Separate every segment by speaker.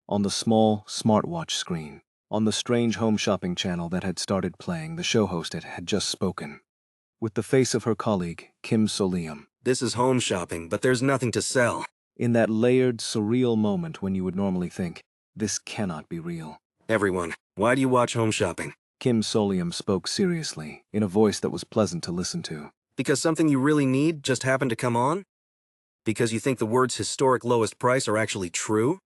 Speaker 1: on the small smartwatch screen. On the strange home shopping channel that had started playing, the show host had just spoken. With the face of her colleague, Kim So-lium.
Speaker 2: This is home shopping, but there's nothing to sell.
Speaker 1: In that layered, surreal moment when you would normally think, this cannot be real.
Speaker 2: Everyone, why do you watch home shopping?
Speaker 1: Kim So-lium spoke seriously, in a voice that was pleasant to listen to.
Speaker 2: Because something you really need just happened to come on? Because you think the words historic lowest price are actually true?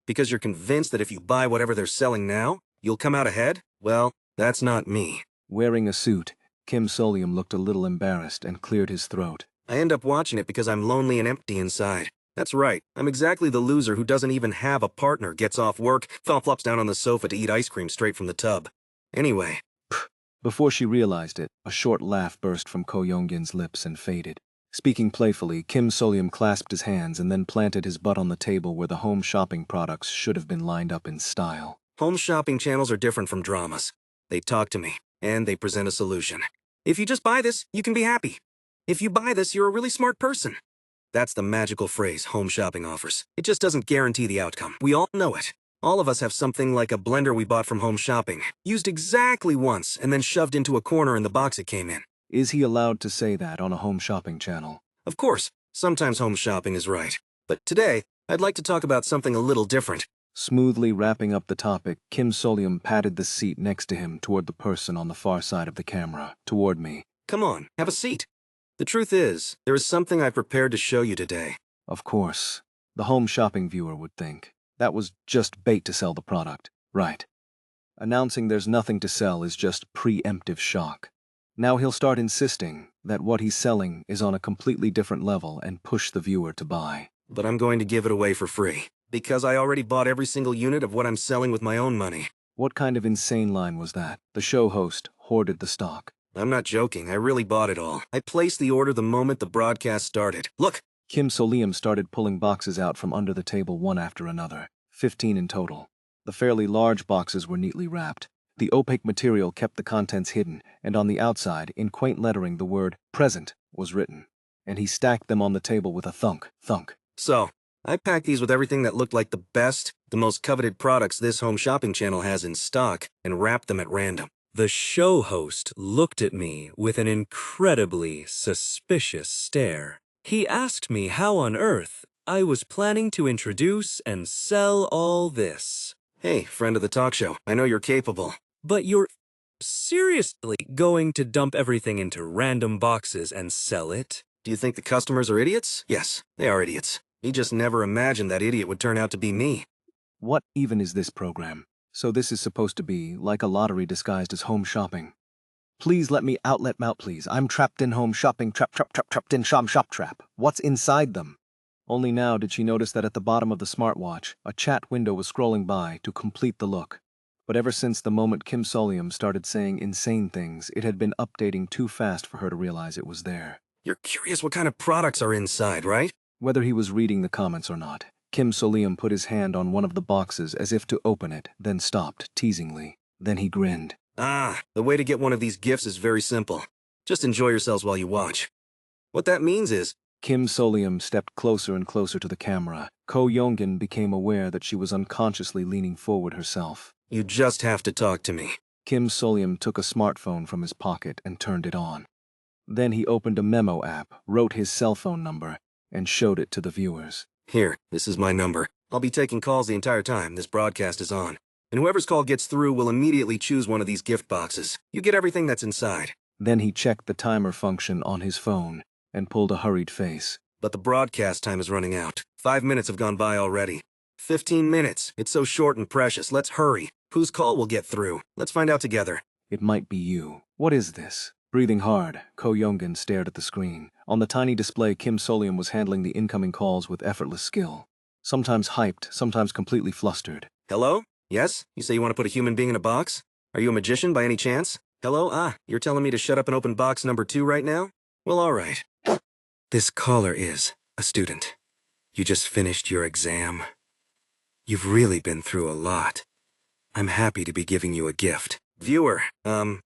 Speaker 2: Because you're convinced that if you buy whatever they're selling now, you'll come out ahead? Well, that's not me.
Speaker 1: Wearing a suit, Kim So-lium looked a little embarrassed and cleared his throat.
Speaker 2: I end up watching it because I'm lonely and empty inside. That's right, I'm exactly the loser who doesn't even have a partner, gets off work, flops down on the sofa to eat ice cream straight from the tub. Anyway.
Speaker 1: Before she realized it, a short laugh burst from Ko Young-gin's lips and faded. Speaking playfully, Kim So-lium clasped his hands and then planted his butt on the table where the home shopping products should have been lined up in style.
Speaker 2: Home shopping channels are different from dramas. They talk to me, and they present a solution. If you just buy this, you can be happy. If you buy this, you're a really smart person. That's the magical phrase home shopping offers. It just doesn't guarantee the outcome. We all know it. All of us have something like a blender we bought from home shopping, used exactly once, and then shoved into a corner in the box it came in.
Speaker 1: Is he allowed to say that on a home shopping channel?
Speaker 2: Of course, sometimes home shopping is right. But today, I'd like to talk about something a little different.
Speaker 1: Smoothly wrapping up the topic, Kim So-lium patted the seat next to him toward the person on the far side of the camera, toward me.
Speaker 2: Come on, have a seat. The truth is, there is something I prepared to show you today.
Speaker 1: Of course, the home shopping viewer would think. That was just bait to sell the product, right? Announcing there's nothing to sell is just preemptive shock. Now he'll start insisting that what he's selling is on a completely different level and push the viewer to buy.
Speaker 2: But I'm going to give it away for free, because I already bought every single unit of what I'm selling with my own money.
Speaker 1: What kind of insane line was that? The show host hoarded the stock.
Speaker 2: I'm not joking, I really bought it all. I placed the order the moment the broadcast started. Look!
Speaker 1: Kim So-lium started pulling boxes out from under the table one after another, 15 in total. The fairly large boxes were neatly wrapped. The opaque material kept the contents hidden, and on the outside, in quaint lettering, the word present was written. And he stacked them on the table with a thunk, thunk.
Speaker 2: So, I packed these with everything that looked like the best, the most coveted products this home shopping channel has in stock, and wrapped them at random.
Speaker 3: The show host looked at me with an incredibly suspicious stare. He asked me how on earth I was planning to introduce and sell all this.
Speaker 2: Hey, friend of the talk show, I know you're capable.
Speaker 3: But you're seriously going to dump everything into random boxes and sell it?
Speaker 2: Do you think the customers are idiots? Yes, they are idiots. He just never imagined that idiot would turn out to be me.
Speaker 1: What even is this program? So this is supposed to be like a lottery disguised as home shopping. Please let me outlet out, please. I'm trapped in home shopping, trapped in shop trap. What's inside them? Only now did she notice that at the bottom of the smartwatch, a chat window was scrolling by to complete the look. But ever since the moment Kim So-lium started saying insane things, it had been updating too fast for her to realize it was there.
Speaker 2: You're curious what kind of products are inside, right?
Speaker 1: Whether he was reading the comments or not, Kim So-lium put his hand on one of the boxes as if to open it, then stopped, teasingly. Then he grinned.
Speaker 2: Ah, the way to get one of these gifts is very simple. Just enjoy yourselves while you watch. What that means is...
Speaker 1: Kim So-lium stepped closer and closer to the camera. Ko Young-gin became aware that she was unconsciously leaning forward herself.
Speaker 2: You just have to talk to me.
Speaker 1: Kim So-lium took a smartphone from his pocket and turned it on. Then he opened a memo app, wrote his cell phone number, and showed it to the viewers.
Speaker 2: Here, this is my number. I'll be taking calls the entire time this broadcast is on. And whoever's call gets through will immediately choose one of these gift boxes. You get everything that's inside.
Speaker 1: Then he checked the timer function on his phone and pulled a hurried face.
Speaker 2: But the broadcast time is running out. 5 minutes have gone by already. 15 minutes. It's so short and precious. Let's hurry. Whose call will get through? Let's find out together.
Speaker 1: It might be you. What is this? Breathing hard, Ko Young-gin stared at the screen. On the tiny display, Kim So-lium was handling the incoming calls with effortless skill. Sometimes hyped, sometimes completely flustered.
Speaker 2: Hello? Yes? You say you want to put a human being in a box? Are you a magician by any chance? Hello? Ah, you're telling me to shut up and open box number 2 right now? Well, all right. This caller is a student. You just finished your exam. You've really been through a lot. I'm happy to be giving you a gift. Viewer, I'm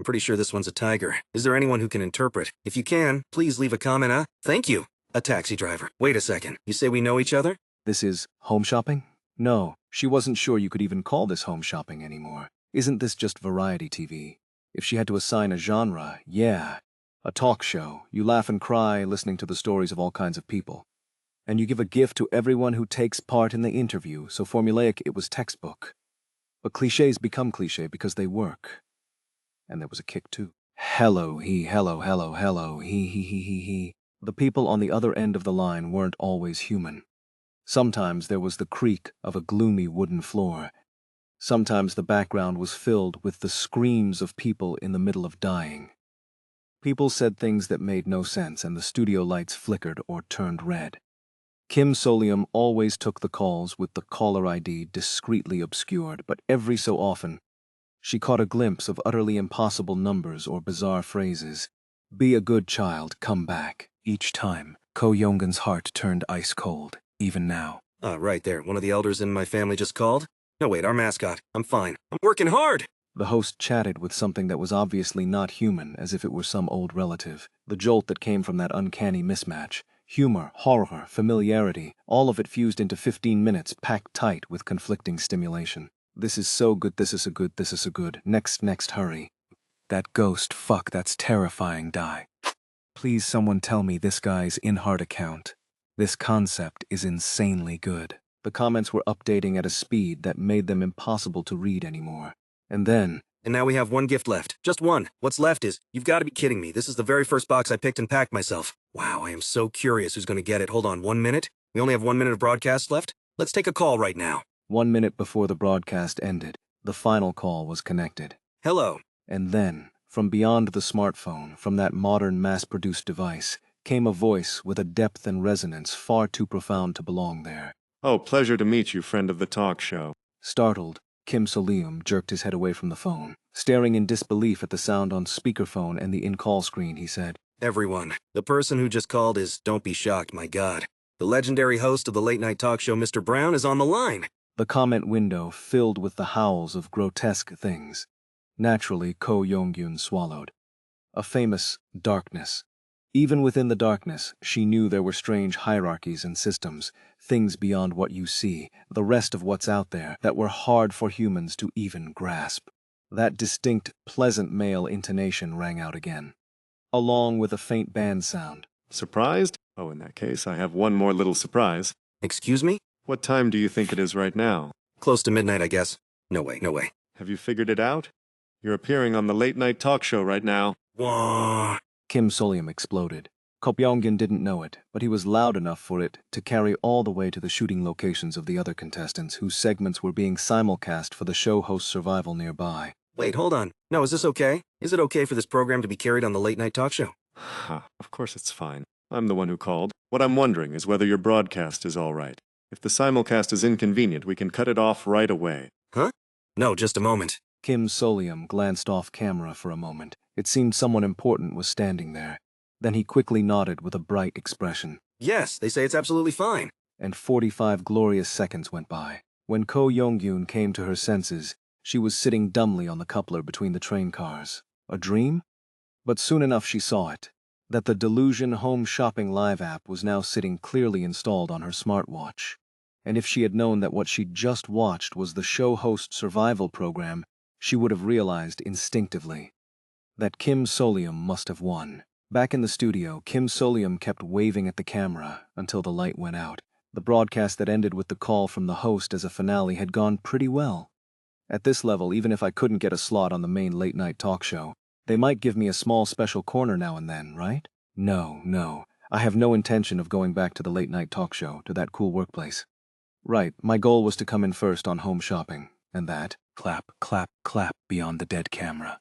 Speaker 2: pretty sure this one's a tiger. Is there anyone who can interpret? If you can, please leave a comment. Thank you. A taxi driver. Wait a second. You say we know each other?
Speaker 1: This is home shopping? No, she wasn't sure you could even call this home shopping anymore. Isn't this just variety TV? If she had to assign a genre, yeah. A talk show. You laugh and cry listening to the stories of all kinds of people. And you give a gift to everyone who takes part in the interview, so formulaic it was textbook. But cliches become cliche because they work. And there was a kick too. Hello, he. The people on the other end of the line weren't always human. Sometimes there was the creak of a gloomy wooden floor. Sometimes the background was filled with the screams of people in the middle of dying. People said things that made no sense, and the studio lights flickered or turned red. Kim Solium always took the calls with the caller ID discreetly obscured, but every so often, she caught a glimpse of utterly impossible numbers or bizarre phrases. Be a good child, come back. Each time, Ko Yongun's heart turned ice cold, even now.
Speaker 2: Ah, right there. One of the elders in my family just called. No, wait, our mascot. I'm fine. I'm working hard!
Speaker 1: The host chatted with something that was obviously not human, as if it were some old relative. The jolt that came from that uncanny mismatch. Humor, horror, familiarity, all of it fused into 15 minutes, packed tight with conflicting stimulation. This is so good, this is a good, this is a good. Next, hurry. That ghost, fuck, that's terrifying, die. Please someone tell me this guy's in-heart account. This concept is insanely good. The comments were updating at a speed that made them impossible to read anymore. And then...
Speaker 2: And now we have one gift left. Just one. What's left is, you've got to be kidding me. This is the very first box I picked and packed myself. Wow, I am so curious who's going to get it. Hold on, 1 minute? We only have 1 minute of broadcast left? Let's take a call right now.
Speaker 1: 1 minute before the broadcast ended, the final call was connected.
Speaker 2: Hello.
Speaker 1: And then, from beyond the smartphone, from that modern mass-produced device, came a voice with a depth and resonance far too profound to belong there.
Speaker 4: Oh, pleasure to meet you, friend of the talk show.
Speaker 1: Startled, Kim Solium jerked his head away from the phone. Staring in disbelief at the sound on speakerphone and the in-call screen, he said,
Speaker 2: Everyone, the person who just called is, don't be shocked, my God. The legendary host of the late-night talk show, Mr. Brown, is on the line.
Speaker 1: The comment window filled with the howls of grotesque things. Naturally, Ko Yongyun swallowed. A famous darkness. Even within the darkness, she knew there were strange hierarchies and systems, things beyond what you see, the rest of what's out there, that were hard for humans to even grasp. That distinct, pleasant male intonation rang out again, along with a faint band sound.
Speaker 4: Surprised? Oh, in that case, I have one more little surprise.
Speaker 2: Excuse me?
Speaker 4: What time do you think it is right now?
Speaker 2: Close to midnight, I guess. No way.
Speaker 4: Have you figured it out? You're appearing on the late-night talk show right now.
Speaker 2: Wah.
Speaker 1: Kim Solium exploded. Ko Byung-gin didn't know it, but he was loud enough for it to carry all the way to the shooting locations of the other contestants whose segments were being simulcast for the show host's survival nearby.
Speaker 2: Wait, hold on. No, is this okay? Is it okay for this program to be carried on the late-night talk show?
Speaker 4: Of course it's fine. I'm the one who called. What I'm wondering is whether your broadcast is all right. If the simulcast is inconvenient, we can cut it off right away.
Speaker 2: Huh? No, just a moment.
Speaker 1: Kim Solium glanced off camera for a moment. It seemed someone important was standing there. Then he quickly nodded with a bright expression.
Speaker 2: Yes, they say it's absolutely fine.
Speaker 1: And 45 glorious seconds went by. When Ko Yongyun came to her senses, she was sitting dumbly on the coupler between the train cars. A dream? But soon enough she saw it. That the Delusion Home Shopping Live app was now sitting clearly installed on her smartwatch. And if she had known that what she'd just watched was the show host survival program, she would have realized instinctively that Kim Solium must have won. Back in the studio, Kim Solium kept waving at the camera until the light went out. The broadcast that ended with the call from the host as a finale had gone pretty well. At this level, even if I couldn't get a slot on the main late-night talk show, they might give me a small special corner now and then, right? No. I have no intention of going back to the late-night talk show, to that cool workplace. Right, my goal was to come in first on home shopping, and that, clap, clap, clap beyond the dead camera.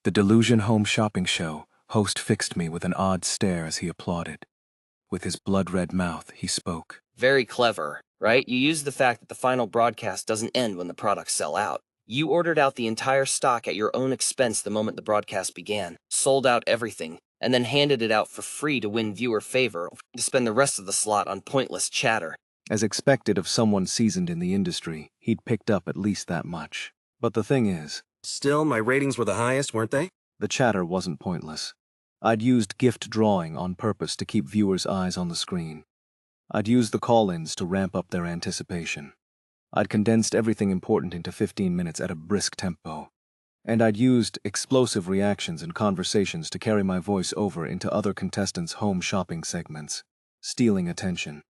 Speaker 1: The Delusion Home Shopping Show, host fixed me with an odd stare as he applauded. With his blood-red mouth, he spoke.
Speaker 5: Very clever, right? You use the fact that the final broadcast doesn't end when the products sell out. You ordered out the entire stock at your own expense the moment the broadcast began, sold out everything, and then handed it out for free to win viewer favor, to spend the rest of the slot on pointless chatter.
Speaker 1: As expected of someone seasoned in the industry, he'd picked up at least that much. But the thing is,
Speaker 2: Still, my ratings were the highest, weren't they?
Speaker 1: the chatter wasn't pointless. I'd used gift drawing on purpose to keep viewers' eyes on the screen. I'd used the call-ins to ramp up their anticipation. I'd condensed everything important into 15 minutes at a brisk tempo, and I'd used explosive reactions and conversations to carry my voice over into other contestants' home shopping segments, stealing attention.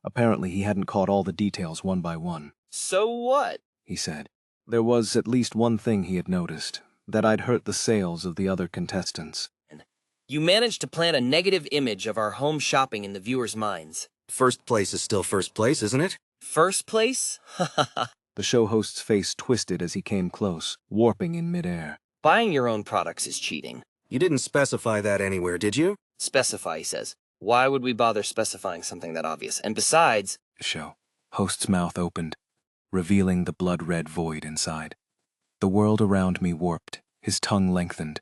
Speaker 1: Apparently, he hadn't caught all the details one by one.
Speaker 5: So what?
Speaker 1: He said. There was at least one thing he had noticed, that I'd hurt the sales of the other contestants.
Speaker 5: You managed to plant a negative image of our home shopping in the viewers' minds.
Speaker 2: First place is still first place, isn't it?
Speaker 5: First place?
Speaker 1: The show host's face twisted as he came close, warping in midair.
Speaker 5: Buying your own products is cheating.
Speaker 2: You didn't specify that anywhere, did you?
Speaker 5: Specify, he says. Why would we bother specifying something that obvious? And besides...
Speaker 1: The show host's mouth opened, revealing the blood-red void inside. The world around me warped, his tongue lengthened,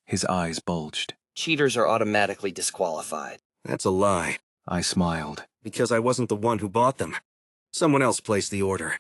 Speaker 1: his eyes bulged.
Speaker 5: Cheaters are automatically disqualified.
Speaker 2: That's a lie.
Speaker 1: I smiled.
Speaker 2: Because I wasn't the one who bought them. Someone else placed the order.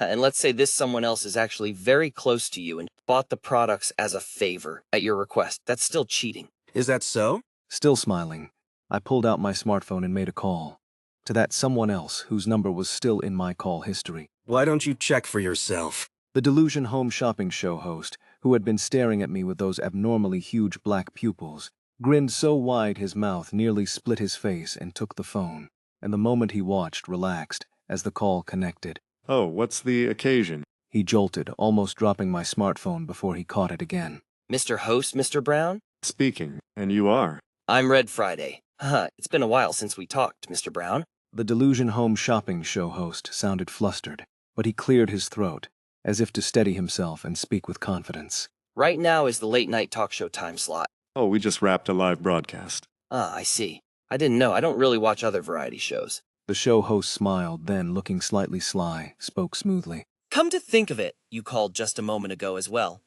Speaker 5: And let's say this someone else is actually very close to you and bought the products as a favor at your request. That's still cheating.
Speaker 2: Is that so?
Speaker 1: Still smiling, I pulled out my smartphone and made a call to that someone else whose number was still in my call history.
Speaker 2: Why don't you check for yourself?
Speaker 1: The Delusion Home Shopping Show host, who had been staring at me with those abnormally huge black pupils, grinned so wide his mouth nearly split his face and took the phone, and the moment he watched relaxed as the call connected.
Speaker 4: Oh, what's the occasion?
Speaker 1: He jolted, almost dropping my smartphone before he caught it again.
Speaker 5: Mr. Host, Mr. Brown?
Speaker 4: Speaking, and you are.
Speaker 5: I'm Red Friday. It's been a while since we talked, Mr. Brown.
Speaker 1: The Delusion Home Shopping Show host sounded flustered, but he cleared his throat, as if to steady himself and speak with confidence.
Speaker 5: Right now is the late-night talk show time slot.
Speaker 4: Oh, we just wrapped a live broadcast.
Speaker 5: I see. I didn't know. I don't really watch other variety shows.
Speaker 1: The show host smiled, then, looking slightly sly, spoke smoothly.
Speaker 6: Come to think of it, you called just a moment ago as well,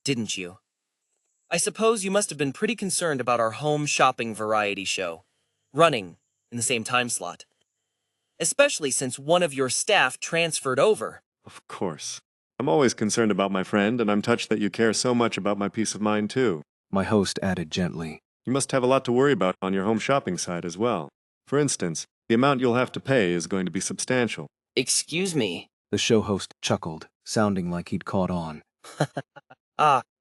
Speaker 6: didn't you? I suppose you must have been pretty concerned about our home shopping variety show, running in the same time slot. Especially since one of your staff transferred over.
Speaker 4: Of course. I'm always concerned about my friend, and I'm touched that you care so much about my peace of mind, too.
Speaker 1: My host added gently.
Speaker 4: You must have a lot to worry about on your home shopping site as well. For instance, the amount you'll have to pay is going to be substantial.
Speaker 5: Excuse me.
Speaker 1: The show host chuckled, sounding like he'd caught on.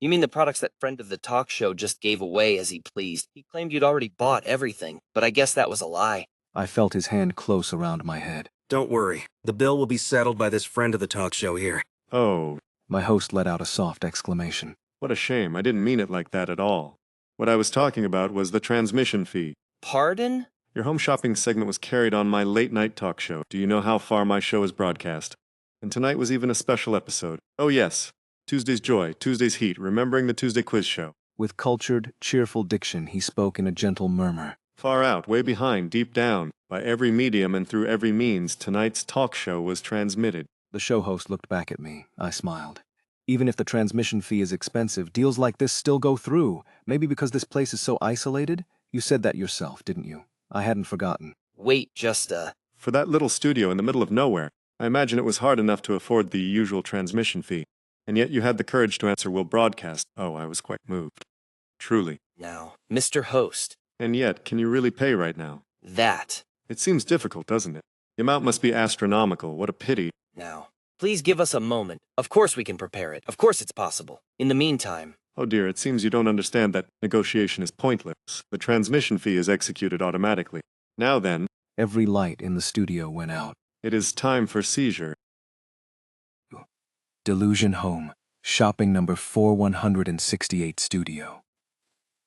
Speaker 5: You mean the products that friend of the talk show just gave away as he pleased. He claimed you'd already bought everything, but I guess that was a lie.
Speaker 1: I felt his hand close around my head.
Speaker 2: Don't worry. The bill will be settled by this friend of the talk show here.
Speaker 4: Oh.
Speaker 1: My host let out a soft exclamation.
Speaker 4: What a shame. I didn't mean it like that at all. What I was talking about was the transmission fee.
Speaker 5: Pardon?
Speaker 4: Your home shopping segment was carried on my late-night talk show. Do you know how far my show is broadcast? And tonight was even a special episode. Oh yes, Tuesday's Joy, Tuesday's Heat, remembering the Tuesday quiz show.
Speaker 1: With cultured, cheerful diction, he spoke in a gentle murmur.
Speaker 4: Far out, way behind, deep down, by every medium and through every means, tonight's talk show was transmitted.
Speaker 1: The show host looked back at me. I smiled. Even if the transmission fee is expensive, deals like this still go through. Maybe because this place is so isolated? You said that yourself, didn't you? I hadn't forgotten.
Speaker 5: Wait,
Speaker 4: For that little studio in the middle of nowhere, I imagine it was hard enough to afford the usual transmission fee. And yet you had the courage to answer, "We'll broadcast." Oh, I was quite moved. Truly.
Speaker 5: Now, Mr. Host.
Speaker 4: And yet, can you really pay right now?
Speaker 5: That.
Speaker 4: It seems difficult, doesn't it? The amount must be astronomical. What a pity.
Speaker 5: Now, please give us a moment. Of course we can prepare it. Of course it's possible. In the meantime...
Speaker 4: Oh dear, it seems you don't understand that negotiation is pointless. The transmission fee is executed automatically. Now then...
Speaker 1: Every light in the studio went out.
Speaker 4: It is time for seizure.
Speaker 1: Delusion Home, shopping number 4168 studio.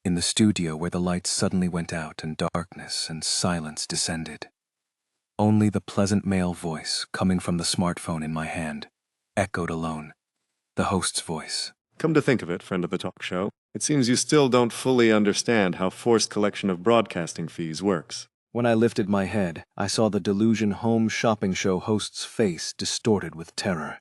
Speaker 1: In the studio where the lights suddenly went out and darkness and silence descended. Only the pleasant male voice coming from the smartphone in my hand echoed alone. The host's voice.
Speaker 4: Come to think of it, friend of the talk show, it seems you still don't fully understand how forced collection of broadcasting fees works.
Speaker 1: When I lifted my head, I saw the Delusion Home Shopping Show host's face distorted with terror,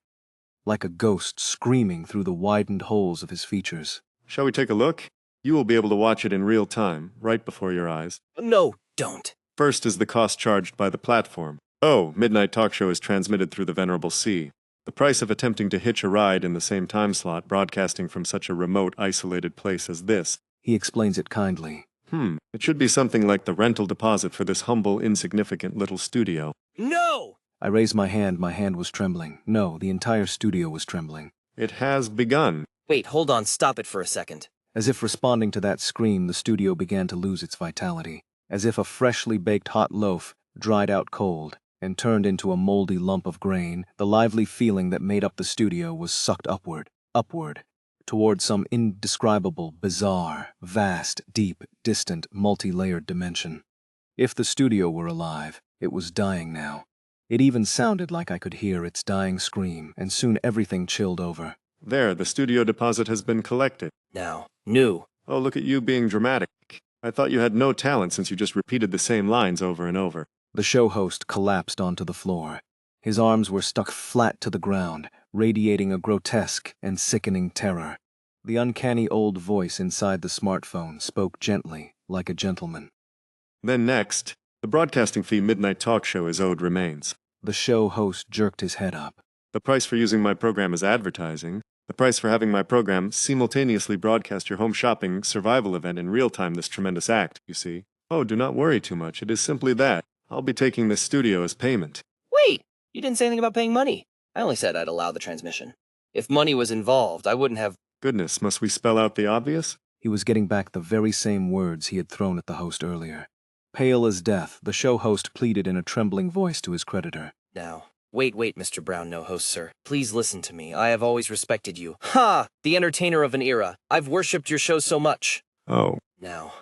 Speaker 1: like a ghost screaming through the widened holes of his features.
Speaker 4: Shall we take a look? You will be able to watch it in real time, right before your eyes.
Speaker 5: No, don't.
Speaker 4: First is the cost charged by the platform. Oh, Midnight Talk Show is transmitted through the Venerable Sea. The price of attempting to hitch a ride in the same time slot, broadcasting from such a remote, isolated place as this.
Speaker 1: He explains it kindly.
Speaker 4: It should be something like the rental deposit for this humble, insignificant little studio.
Speaker 5: No!
Speaker 1: I raised my hand was trembling. No, the entire studio was trembling.
Speaker 4: It has begun.
Speaker 6: Wait, hold on, stop it for a second.
Speaker 1: As if responding to that scream, the studio began to lose its vitality. As if a freshly baked hot loaf dried out cold and turned into a moldy lump of grain, the lively feeling that made up the studio was sucked upward, toward some indescribable, bizarre, vast, deep, distant, multi-layered dimension. If the studio were alive, it was dying now. It even sounded like I could hear its dying scream, and soon everything chilled over.
Speaker 4: There, the studio deposit has been collected.
Speaker 6: Now, new.
Speaker 4: Oh, look at you being dramatic. I thought you had no talent since you just repeated the same lines over and over.
Speaker 1: The show host collapsed onto the floor. His arms were stuck flat to the ground, radiating a grotesque and sickening terror. The uncanny old voice inside the smartphone spoke gently, like a gentleman.
Speaker 4: Then next, the broadcasting fee Midnight Talk Show is owed remains.
Speaker 1: The show host jerked his head up.
Speaker 4: The price for using my program as advertising, the price for having my program simultaneously broadcast your home shopping survival event in real time, this tremendous act, you see. Oh, do not worry too much. It is simply that. I'll be taking this studio as payment.
Speaker 6: Wait, you didn't say anything about paying money. I only said I'd allow the transmission. If money was involved, I wouldn't have...
Speaker 4: Goodness, must we spell out the obvious?
Speaker 1: He was getting back the very same words he had thrown at the host earlier. Pale as death, the show host pleaded in a trembling voice to his creditor.
Speaker 6: Now, wait, Mr. Brown, no host, sir. Please listen to me. I have always respected you. Ha! The entertainer of an era. I've worshipped your show so much.
Speaker 4: Oh.
Speaker 6: Now,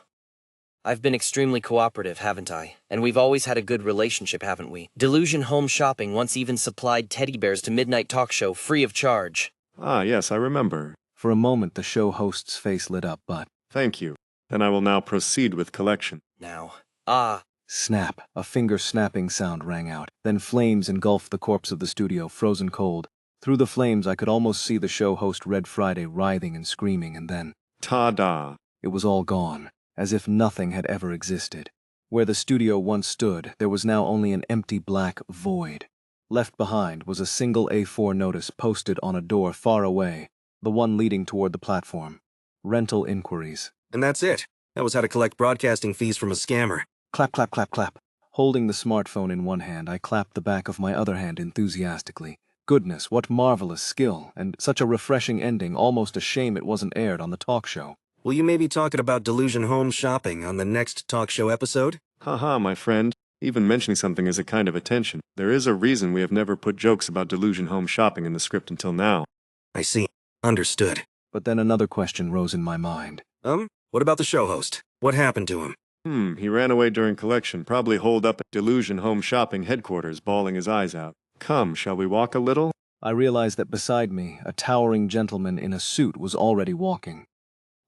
Speaker 6: I've been extremely cooperative, haven't I? And we've always had a good relationship, haven't we? Delusion Home Shopping once even supplied teddy bears to Midnight Talk Show free of charge.
Speaker 4: Ah, yes, I remember.
Speaker 1: For a moment, the show host's face lit up, but...
Speaker 4: Thank you. Then I will now proceed with collection.
Speaker 6: Now,
Speaker 1: Snap. A finger-snapping sound rang out. Then flames engulfed the corpse of the studio, frozen cold. Through the flames, I could almost see the show host Red Friday writhing and screaming, and then...
Speaker 4: Ta-da!
Speaker 1: It was all gone, as if nothing had ever existed. Where the studio once stood, there was now only an empty black void. Left behind was a single A4 notice posted on a door far away, the one leading toward the platform. Rental inquiries.
Speaker 2: And that's it. That was how to collect broadcasting fees from a scammer.
Speaker 1: Clap, clap, clap, clap. Holding the smartphone in one hand, I clapped the back of my other hand enthusiastically. Goodness, what marvelous skill, and such a refreshing ending, almost a shame it wasn't aired on the talk show.
Speaker 2: Will you maybe talk about Delusion Home Shopping on the next talk show episode?
Speaker 4: Haha, my friend. Even mentioning something is a kind of attention. There is a reason we have never put jokes about Delusion Home Shopping in the script until now.
Speaker 2: I see. Understood.
Speaker 1: But then another question rose in my mind.
Speaker 2: What about the show host? What happened to him?
Speaker 4: He ran away during collection, probably holed up at Delusion Home Shopping headquarters, bawling his eyes out. Come, shall we walk a little?
Speaker 1: I realized that beside me, a towering gentleman in a suit was already walking.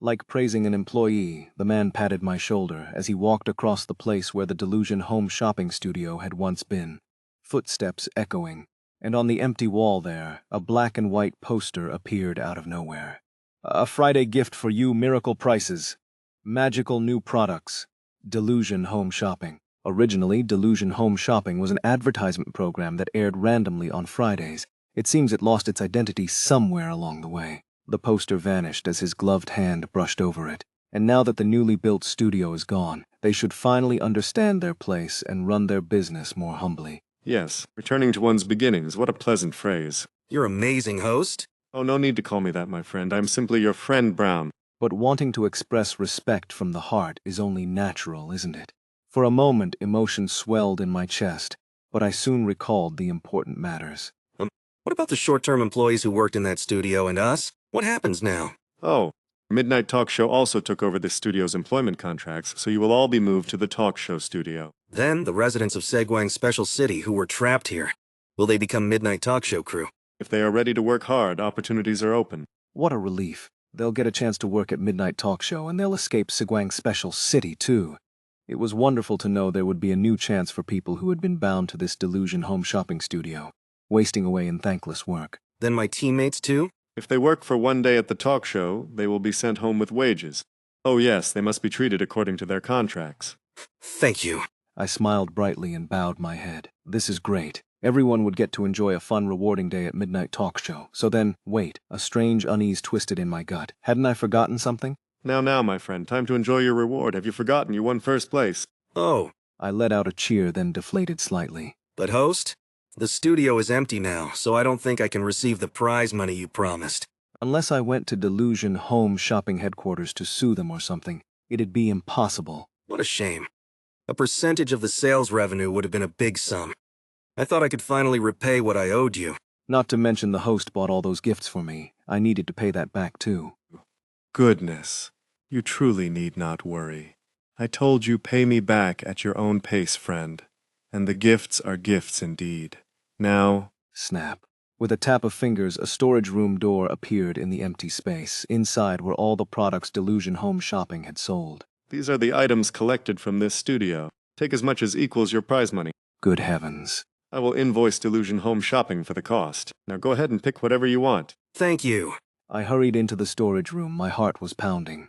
Speaker 1: Like praising an employee, the man patted my shoulder as he walked across the place where the Delusion Home Shopping Studio had once been. Footsteps echoing, and on the empty wall there, a black and white poster appeared out of nowhere. A Friday gift for you, miracle prices. Magical new products. Delusion Home Shopping. Originally, Delusion Home Shopping was an advertisement program that aired randomly on Fridays. It seems it lost its identity somewhere along the way. The poster vanished as his gloved hand brushed over it. And now that the newly built studio is gone, they should finally understand their place and run their business more humbly.
Speaker 4: Yes, returning to one's beginnings, what a pleasant phrase.
Speaker 2: You're amazing, host.
Speaker 4: Oh, no need to call me that, my friend. I'm simply your friend, Brown.
Speaker 1: But wanting to express respect from the heart is only natural, isn't it? For a moment, emotion swelled in my chest, but I soon recalled the important matters.
Speaker 2: What about the short-term employees who worked in that studio and us? What happens now?
Speaker 4: Oh, Midnight Talk Show also took over this studio's employment contracts, so you will all be moved to the talk show studio.
Speaker 2: Then, the residents of Segwang Special City who were trapped here. Will they become Midnight Talk Show crew?
Speaker 4: If they are ready to work hard, opportunities are open.
Speaker 1: What a relief. They'll get a chance to work at Midnight Talk Show, and they'll escape Segwang Special City, too. It was wonderful to know there would be a new chance for people who had been bound to this Delusion Home Shopping Studio, wasting away in thankless work.
Speaker 2: Then my teammates, too?
Speaker 4: If they work for one day at the talk show, they will be sent home with wages. Oh yes, they must be treated according to their contracts.
Speaker 2: Thank you.
Speaker 1: I smiled brightly and bowed my head. This is great. Everyone would get to enjoy a fun, rewarding day at Midnight Talk Show. So then, wait, a strange unease twisted in my gut. Hadn't I forgotten something?
Speaker 4: Now, my friend, time to enjoy your reward. Have you forgotten you won first place?
Speaker 2: Oh.
Speaker 1: I let out a cheer, then deflated slightly.
Speaker 2: But host, The studio is empty now, so I don't think I can receive the prize money you promised.
Speaker 1: Unless I went to Delusion Home Shopping Headquarters to sue them or something, it'd be impossible.
Speaker 2: What a shame. A percentage of the sales revenue would have been a big sum. I thought I could finally repay what I owed you.
Speaker 1: Not to mention the host bought all those gifts for me. I needed to pay that back too.
Speaker 4: Goodness, you truly need not worry. I told you pay me back at your own pace, friend. And the gifts are gifts indeed. Now...
Speaker 1: Snap. With a tap of fingers, a storage room door appeared in the empty space. Inside were all the products Delusion Home Shopping had sold.
Speaker 4: These are the items collected from this studio. Take as much as equals your prize money.
Speaker 1: Good heavens.
Speaker 4: I will invoice Delusion Home Shopping for the cost. Now go ahead and pick whatever you want.
Speaker 2: Thank you.
Speaker 1: I hurried into the storage room. My heart was pounding.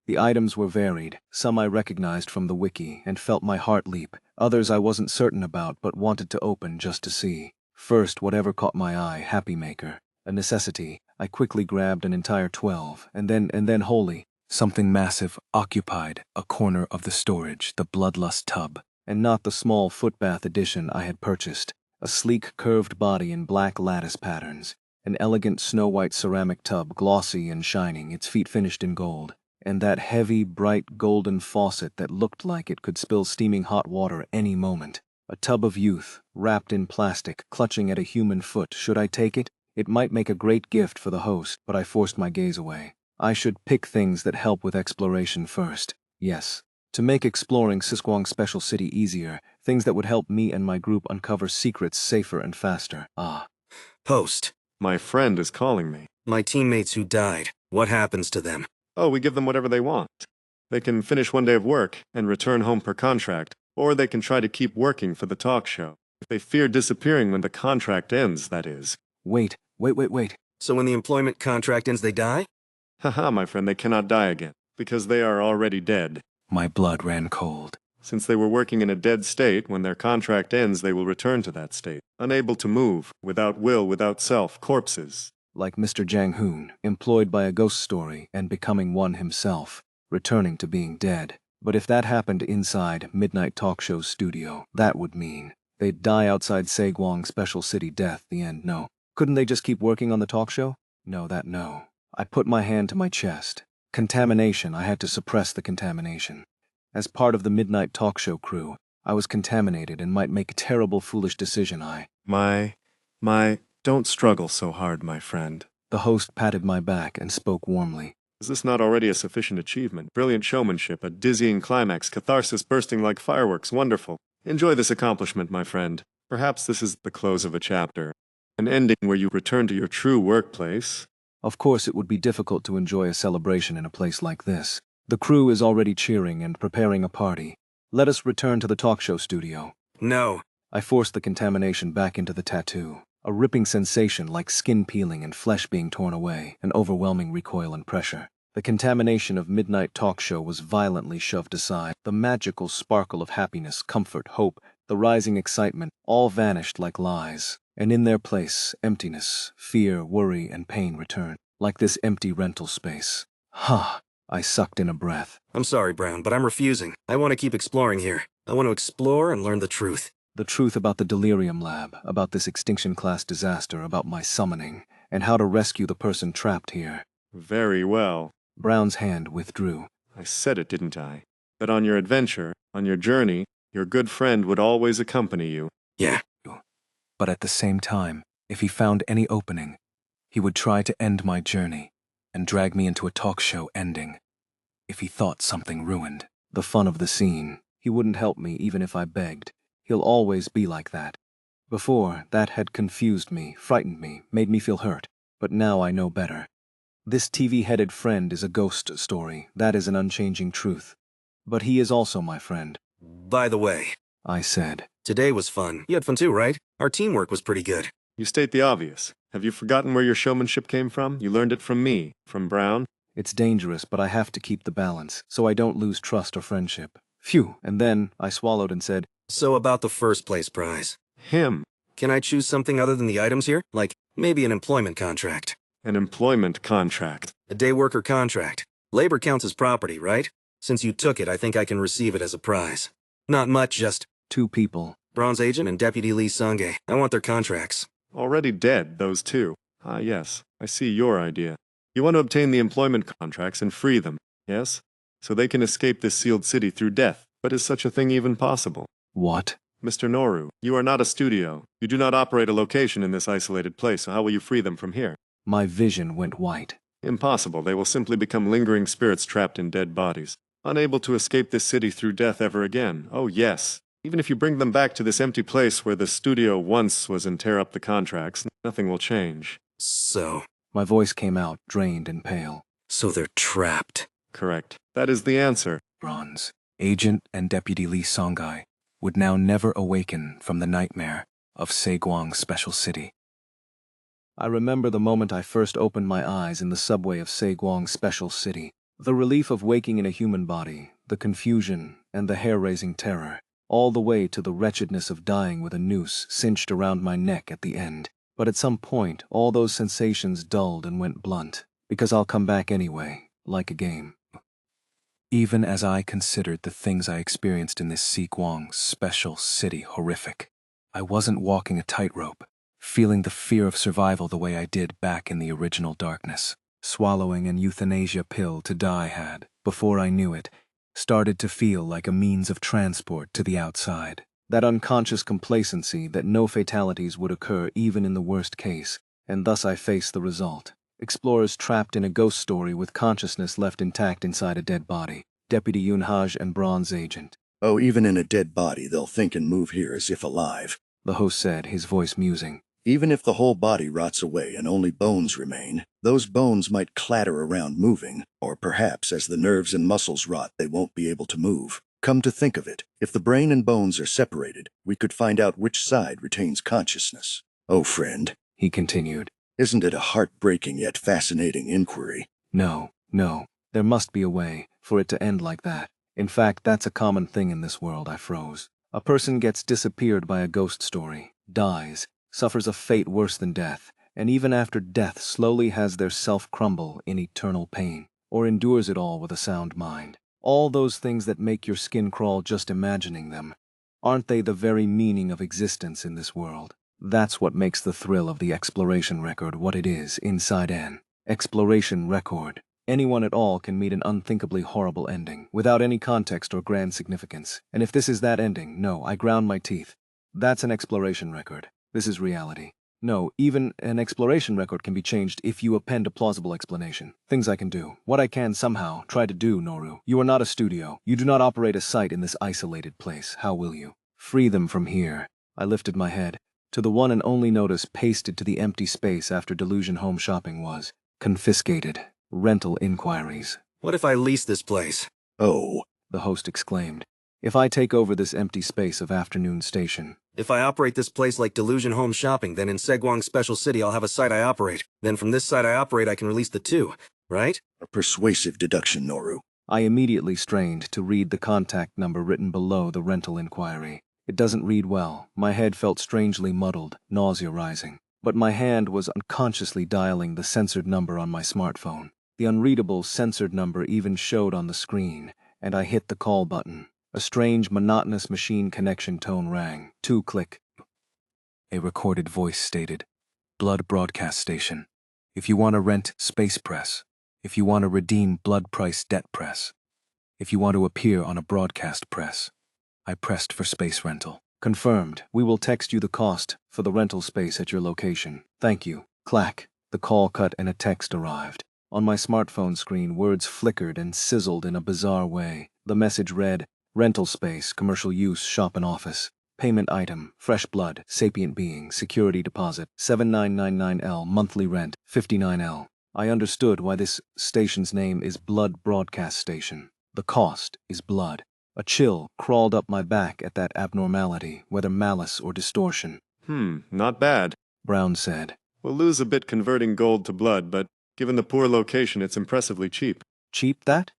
Speaker 1: The items were varied. Some I recognized from the wiki and felt my heart leap. Others I wasn't certain about but wanted to open just to see. First, whatever caught my eye, Happy Maker. A necessity. I quickly grabbed an entire 12, and then wholly, something massive occupied a corner of the storage, the Bloodlust tub, and not the small footbath edition I had purchased. A sleek, curved body in black lattice patterns. An elegant snow-white ceramic tub, glossy and shining, its feet finished in gold. And that heavy, bright golden faucet that looked like it could spill steaming hot water any moment. A tub of youth, wrapped in plastic, clutching at a human foot. Should I take it? It might make a great gift for the host, but I forced my gaze away. I should pick things that help with exploration first. Yes. To make exploring Sisquong Special City easier, things that would help me and my group uncover secrets safer and faster.
Speaker 2: Post.
Speaker 4: My friend is calling me.
Speaker 2: My teammates who died. What happens to them?
Speaker 4: Oh, we give them whatever they want. They can finish one day of work and return home per contract, or they can try to keep working for the talk show. If they fear disappearing when the contract ends, that is.
Speaker 1: Wait.
Speaker 2: So when the employment contract ends, they die?
Speaker 4: Haha, my friend, they cannot die again, because they are already dead.
Speaker 1: My blood ran cold.
Speaker 4: Since they were working in a dead state, when their contract ends, they will return to that state. Unable to move, without will, without self, corpses.
Speaker 1: Like Mr. Jang Hoon, employed by a ghost story and becoming one himself, returning to being dead. But if that happened inside Midnight Talk Show's studio, that would mean they'd die outside Saegwong Special City Death, the end. No. Couldn't they just keep working on the talk show? No. I put my hand to my chest. Contamination. I had to suppress the contamination. As part of the Midnight Talk Show crew, I was contaminated and might make a terrible, foolish decision.
Speaker 4: Don't struggle so hard, my friend.
Speaker 1: The host patted my back and spoke warmly.
Speaker 4: Is this not already a sufficient achievement? Brilliant showmanship, a dizzying climax, catharsis bursting like fireworks, wonderful. Enjoy this accomplishment, my friend. Perhaps this is the close of a chapter. An ending where you return to your true workplace.
Speaker 1: Of course, it would be difficult to enjoy a celebration in a place like this. The crew is already cheering and preparing a party. Let us return to the talk show studio.
Speaker 2: No.
Speaker 1: I forced the contamination back into the tattoo. A ripping sensation like skin peeling and flesh being torn away, an overwhelming recoil and pressure. The contamination of Midnight Talk Show was violently shoved aside. The magical sparkle of happiness, comfort, hope, the rising excitement, all vanished like lies. And in their place, emptiness, fear, worry, and pain returned, like this empty rental space. I sucked in a breath.
Speaker 2: I'm sorry, Brown, but I'm refusing. I want to keep exploring here. I want to explore and learn the truth.
Speaker 1: The truth about the Delirium Lab, about this extinction-class disaster, about my summoning, and how to rescue the person trapped here.
Speaker 4: Very well.
Speaker 1: Brown's hand withdrew.
Speaker 4: I said it, didn't I? That on your adventure, on your journey, your good friend would always accompany you.
Speaker 2: Yeah.
Speaker 1: But at the same time, if he found any opening, he would try to end my journey and drag me into a talk show ending. If he thought something ruined the fun of the scene, he wouldn't help me even if I begged. He'll always be like that. Before, that had confused me, frightened me, made me feel hurt. But now I know better. This TV-headed friend is a ghost story. That is an unchanging truth. But he is also my friend.
Speaker 2: By the way,
Speaker 1: I said.
Speaker 2: Today was fun. You had fun too, right? Our teamwork was pretty good.
Speaker 4: You state the obvious. Have you forgotten where your showmanship came from? You learned it from me, from Brown.
Speaker 1: It's dangerous, but I have to keep the balance, so I don't lose trust or friendship. Phew. And then I swallowed and said,
Speaker 2: So about the first place prize.
Speaker 4: Him.
Speaker 2: Can I choose something other than the items here? Like, maybe an employment contract.
Speaker 4: An employment contract.
Speaker 2: A day worker contract. Labor counts as property, right? Since you took it, I think I can receive it as a prize. Not much, just...
Speaker 1: 2 people.
Speaker 2: Bronze Agent and Deputy Lee Sange. I want their contracts.
Speaker 4: Already dead, those two. Ah, yes, I see your idea. You want to obtain the employment contracts and free them, yes? So they can escape this sealed city through death. But is such a thing even possible?
Speaker 1: What?
Speaker 4: Mr. Noru, you are not a studio. You do not operate a location in this isolated place, so how will you free them from here?
Speaker 1: My vision went white.
Speaker 4: Impossible. They will simply become lingering spirits trapped in dead bodies, unable to escape this city through death ever again. Oh, yes. Even if you bring them back to this empty place where the studio once was and tear up the contracts, nothing will change.
Speaker 2: So
Speaker 1: My voice came out, drained and pale.
Speaker 2: they're trapped.
Speaker 4: Correct. That is the answer.
Speaker 1: Bronze Agent and Deputy Lee Songai would now never awaken from the nightmare of Saegwang Special City. I remember the moment I first opened my eyes in the subway of Saegwang Special City. The relief of waking in a human body, the confusion, and the hair-raising terror, all the way to the wretchedness of dying with a noose cinched around my neck at the end. But at some point, all those sensations dulled and went blunt, because I'll come back anyway, like a game. Even as I considered the things I experienced in this Saegwang Special City horrific, I wasn't walking a tightrope, feeling the fear of survival the way I did back in the original darkness. Swallowing an euthanasia pill to die had, before I knew it, started to feel like a means of transport to the outside. That unconscious complacency that no fatalities would occur even in the worst case, and thus I faced the result. Explorers trapped in a ghost story with consciousness left intact inside a dead body. Deputy Yunhaj and Bronze Agent.
Speaker 7: Oh, even in a dead body, they'll think and move here as if alive.
Speaker 1: The host said, his voice musing.
Speaker 7: Even if the whole body rots away and only bones remain, those bones might clatter around moving, or perhaps as the nerves and muscles rot, they won't be able to move. Come to think of it, if the brain and bones are separated, we could find out which side retains consciousness. Oh, friend,
Speaker 1: He continued.
Speaker 7: isn't it a heartbreaking yet fascinating inquiry?
Speaker 1: No, there must be a way for it to end like that. In fact, that's a common thing in this world. I froze. A person gets disappeared by a ghost story, dies, suffers a fate worse than death, and even after death slowly has their self crumble in eternal pain, or endures it all with a sound mind. All those things that make your skin crawl just imagining them. Aren't they the very meaning of existence in this world? That's what makes the thrill of the exploration record what it is inside an exploration record. Anyone at all can meet an unthinkably horrible ending, without any context or grand significance. And if this is that ending, no, I ground my teeth. That's an exploration record. This is reality. No, even an exploration record can be changed if you append a plausible explanation. Things I can do. What I can somehow try to do, Noru. You are not a studio. You do not operate a site in this isolated place. How will you? Free them from here. I lifted my head to the one and only notice pasted to the empty space after Delusion Home Shopping was confiscated. Rental inquiries.
Speaker 2: What if I lease this place?
Speaker 7: Oh,
Speaker 1: The host exclaimed. If I take over this empty space of Afternoon Station.
Speaker 2: If I operate this place like Delusion Home Shopping, then in Saegwang Special City I'll have a site I operate. Then from this site I operate I can release the two, right?
Speaker 7: a persuasive deduction, Noru.
Speaker 1: I immediately strained to read the contact number written below the rental inquiry. It doesn't read well. My head felt strangely muddled, nausea rising. But my hand was unconsciously dialing the censored number on my smartphone. The unreadable censored number even showed on the screen, and I hit the call button. A strange, monotonous machine connection tone rang. 2-click. A recorded voice stated, Blood Broadcast Station. If you want to rent Space Press. If you want to redeem Blood Price Debt Press. If you want to appear on a broadcast press. I pressed for space rental. Confirmed. We will text you the cost for the rental space at your location. Thank you. Clack. The call cut and a text arrived. On my smartphone screen, words flickered and sizzled in a bizarre way. The message read, Rental space, commercial use, shop and office. Payment item, fresh blood, sapient being, security deposit, 7999L, monthly rent, 59L. I understood why this station's name is Blood Broadcast Station. The cost is blood. A chill crawled up my back at that abnormality, whether malice or distortion.
Speaker 4: Not bad.
Speaker 1: Brown said.
Speaker 4: We'll lose a bit converting gold to blood, but given the poor location, it's impressively cheap.
Speaker 1: Cheap that?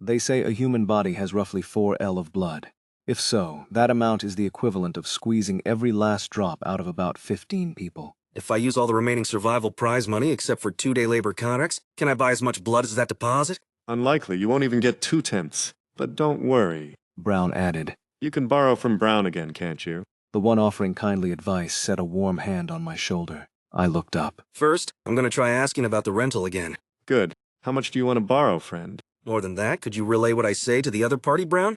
Speaker 1: They say a human body has roughly 4L of blood. If so, that amount is the equivalent of squeezing every last drop out of about 15 people.
Speaker 2: If I use all the remaining survival prize money except for 2-day labor contracts, can I buy as much blood as that deposit?
Speaker 4: Unlikely, you won't even get 2/10. But don't worry.
Speaker 1: Brown added.
Speaker 4: You can borrow from Brown again, can't you?
Speaker 1: The one offering kindly advice set a warm hand on my shoulder. I looked up.
Speaker 2: First, I'm gonna try asking about the rental again.
Speaker 4: Good. How much do you want to borrow, friend?
Speaker 2: More than that, could you relay what I say to the other party, Brown?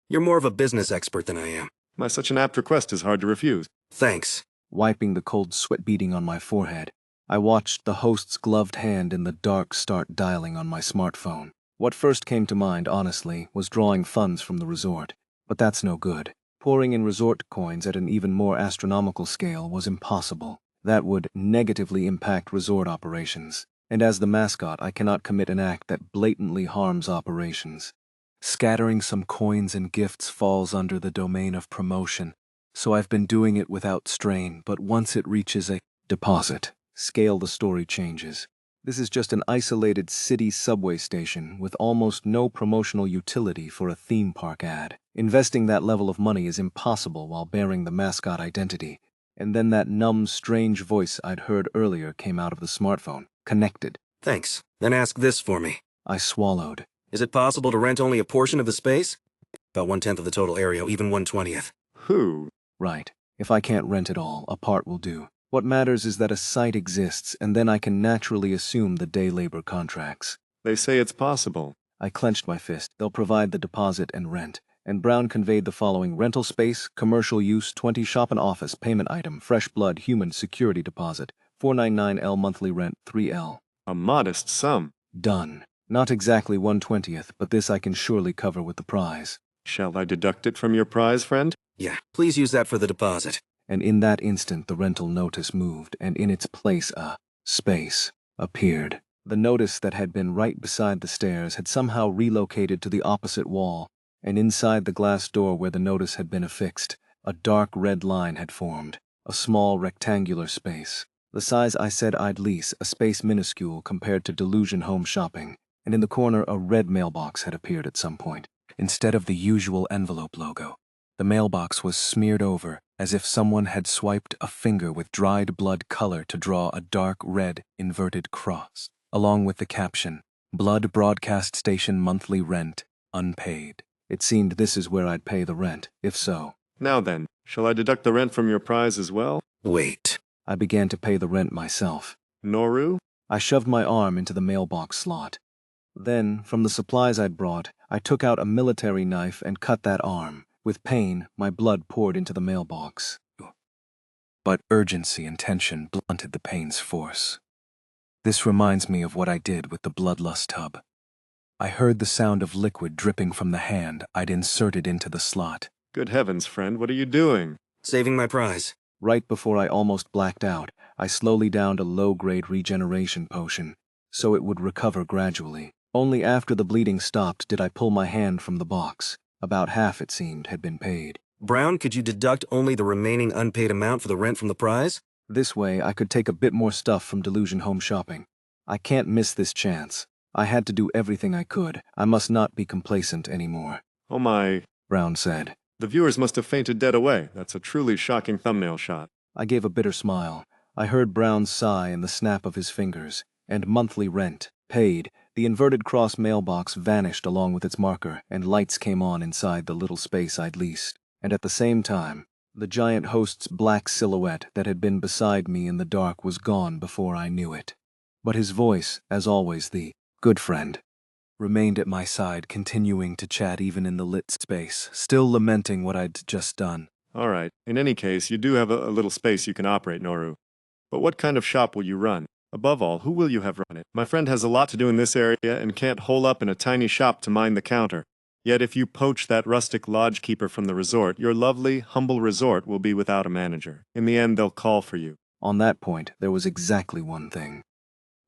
Speaker 2: You're more of a business expert than I am.
Speaker 4: My such an apt request is hard to refuse.
Speaker 2: Thanks.
Speaker 1: Wiping the cold sweat beading on my forehead, I watched the host's gloved hand in the dark start dialing on my smartphone. What first came to mind, honestly, was drawing funds from the resort. But that's no good. Pouring in resort coins at an even more astronomical scale was impossible. That would negatively impact resort operations. And as the mascot, I cannot commit an act that blatantly harms operations. Scattering some coins and gifts falls under the domain of promotion, so I've been doing it without strain, but once it reaches a deposit, scale the story changes. This is just an isolated city subway station with almost no promotional utility for a theme park ad. Investing that level of money is impossible while bearing the mascot identity. And then that numb, strange voice I'd heard earlier came out of the smartphone. Connected.
Speaker 2: Thanks. Then ask this for me.
Speaker 1: I swallowed.
Speaker 2: Is it possible to rent only a portion of the space? About 1/10 of the total area, even 1/20th.
Speaker 4: Who?
Speaker 1: Right. If I can't rent it all, a part will do. What matters is that a site exists, and then I can naturally assume the day labor contracts.
Speaker 4: They say it's possible.
Speaker 1: I clenched my fist. They'll provide the deposit and rent. And Brown conveyed the following: rental space, commercial use, 20 shop and office, payment item, fresh blood, human, security deposit, 499L monthly rent, 3L.
Speaker 4: A modest sum.
Speaker 1: Done. Not exactly 1/20th, but this I can surely cover with the prize.
Speaker 4: Shall I deduct it from your prize, friend?
Speaker 2: Yeah, please use that for the deposit.
Speaker 1: And in that instant the rental notice moved, and in its place a space appeared. The notice that had been right beside the stairs had somehow relocated to the opposite wall, and inside the glass door where the notice had been affixed, a dark red line had formed, a small rectangular space. The size I said I'd lease, a space minuscule compared to Delusion Home Shopping, and in the corner a red mailbox had appeared at some point. Instead of the usual envelope logo, the mailbox was smeared over as if someone had swiped a finger with dried blood color to draw a dark red inverted cross, along with the caption, Blood Broadcast Station Monthly Rent, Unpaid. It seemed this is where I'd pay the rent, if so.
Speaker 4: Now then, shall I deduct the rent from your prize as well?
Speaker 2: Wait.
Speaker 1: I began to pay the rent myself.
Speaker 4: Noru?
Speaker 1: I shoved my arm into the mailbox slot. Then, from the supplies I'd brought, I took out a military knife and cut that arm. With pain, my blood poured into the mailbox. But urgency and tension blunted the pain's force. This reminds me of what I did with the bloodlust tub. I heard the sound of liquid dripping from the hand I'd inserted into the slot.
Speaker 4: Good heavens, friend, what are you doing?
Speaker 2: Saving my prize.
Speaker 1: Right before I almost blacked out, I slowly downed a low-grade regeneration potion, so it would recover gradually. Only after the bleeding stopped did I pull my hand from the box. About half, it seemed, had been paid.
Speaker 2: Brown, could you deduct only the remaining unpaid amount for the rent from the prize?
Speaker 1: This way, I could take a bit more stuff from Delusion Home Shopping. I can't miss this chance. I had to do everything I could. I must not be complacent anymore.
Speaker 4: Oh my,
Speaker 1: Brown said.
Speaker 4: the viewers must have fainted dead away. That's a truly shocking thumbnail shot.
Speaker 1: I gave a bitter smile. I heard Brown's sigh and the snap of his fingers. And monthly rent, paid. The inverted cross mailbox vanished along with its marker, and lights came on inside the little space I'd leased. And at the same time, the giant host's black silhouette that had been beside me in the dark was gone before I knew it. But his voice, as always the good friend, remained at my side, continuing to chat even in the lit space, still lamenting what I'd just done.
Speaker 4: All right. In any case, you do have a little space you can operate, Noru. But what kind of shop will you run? Above all, who will you have run it? My friend has a lot to do in this area and can't hole up in a tiny shop to mind the counter. Yet if you poach that rustic lodge keeper from the resort, your lovely, humble resort will be without a manager. In the end, they'll call for you.
Speaker 1: On that point, there was exactly one thing.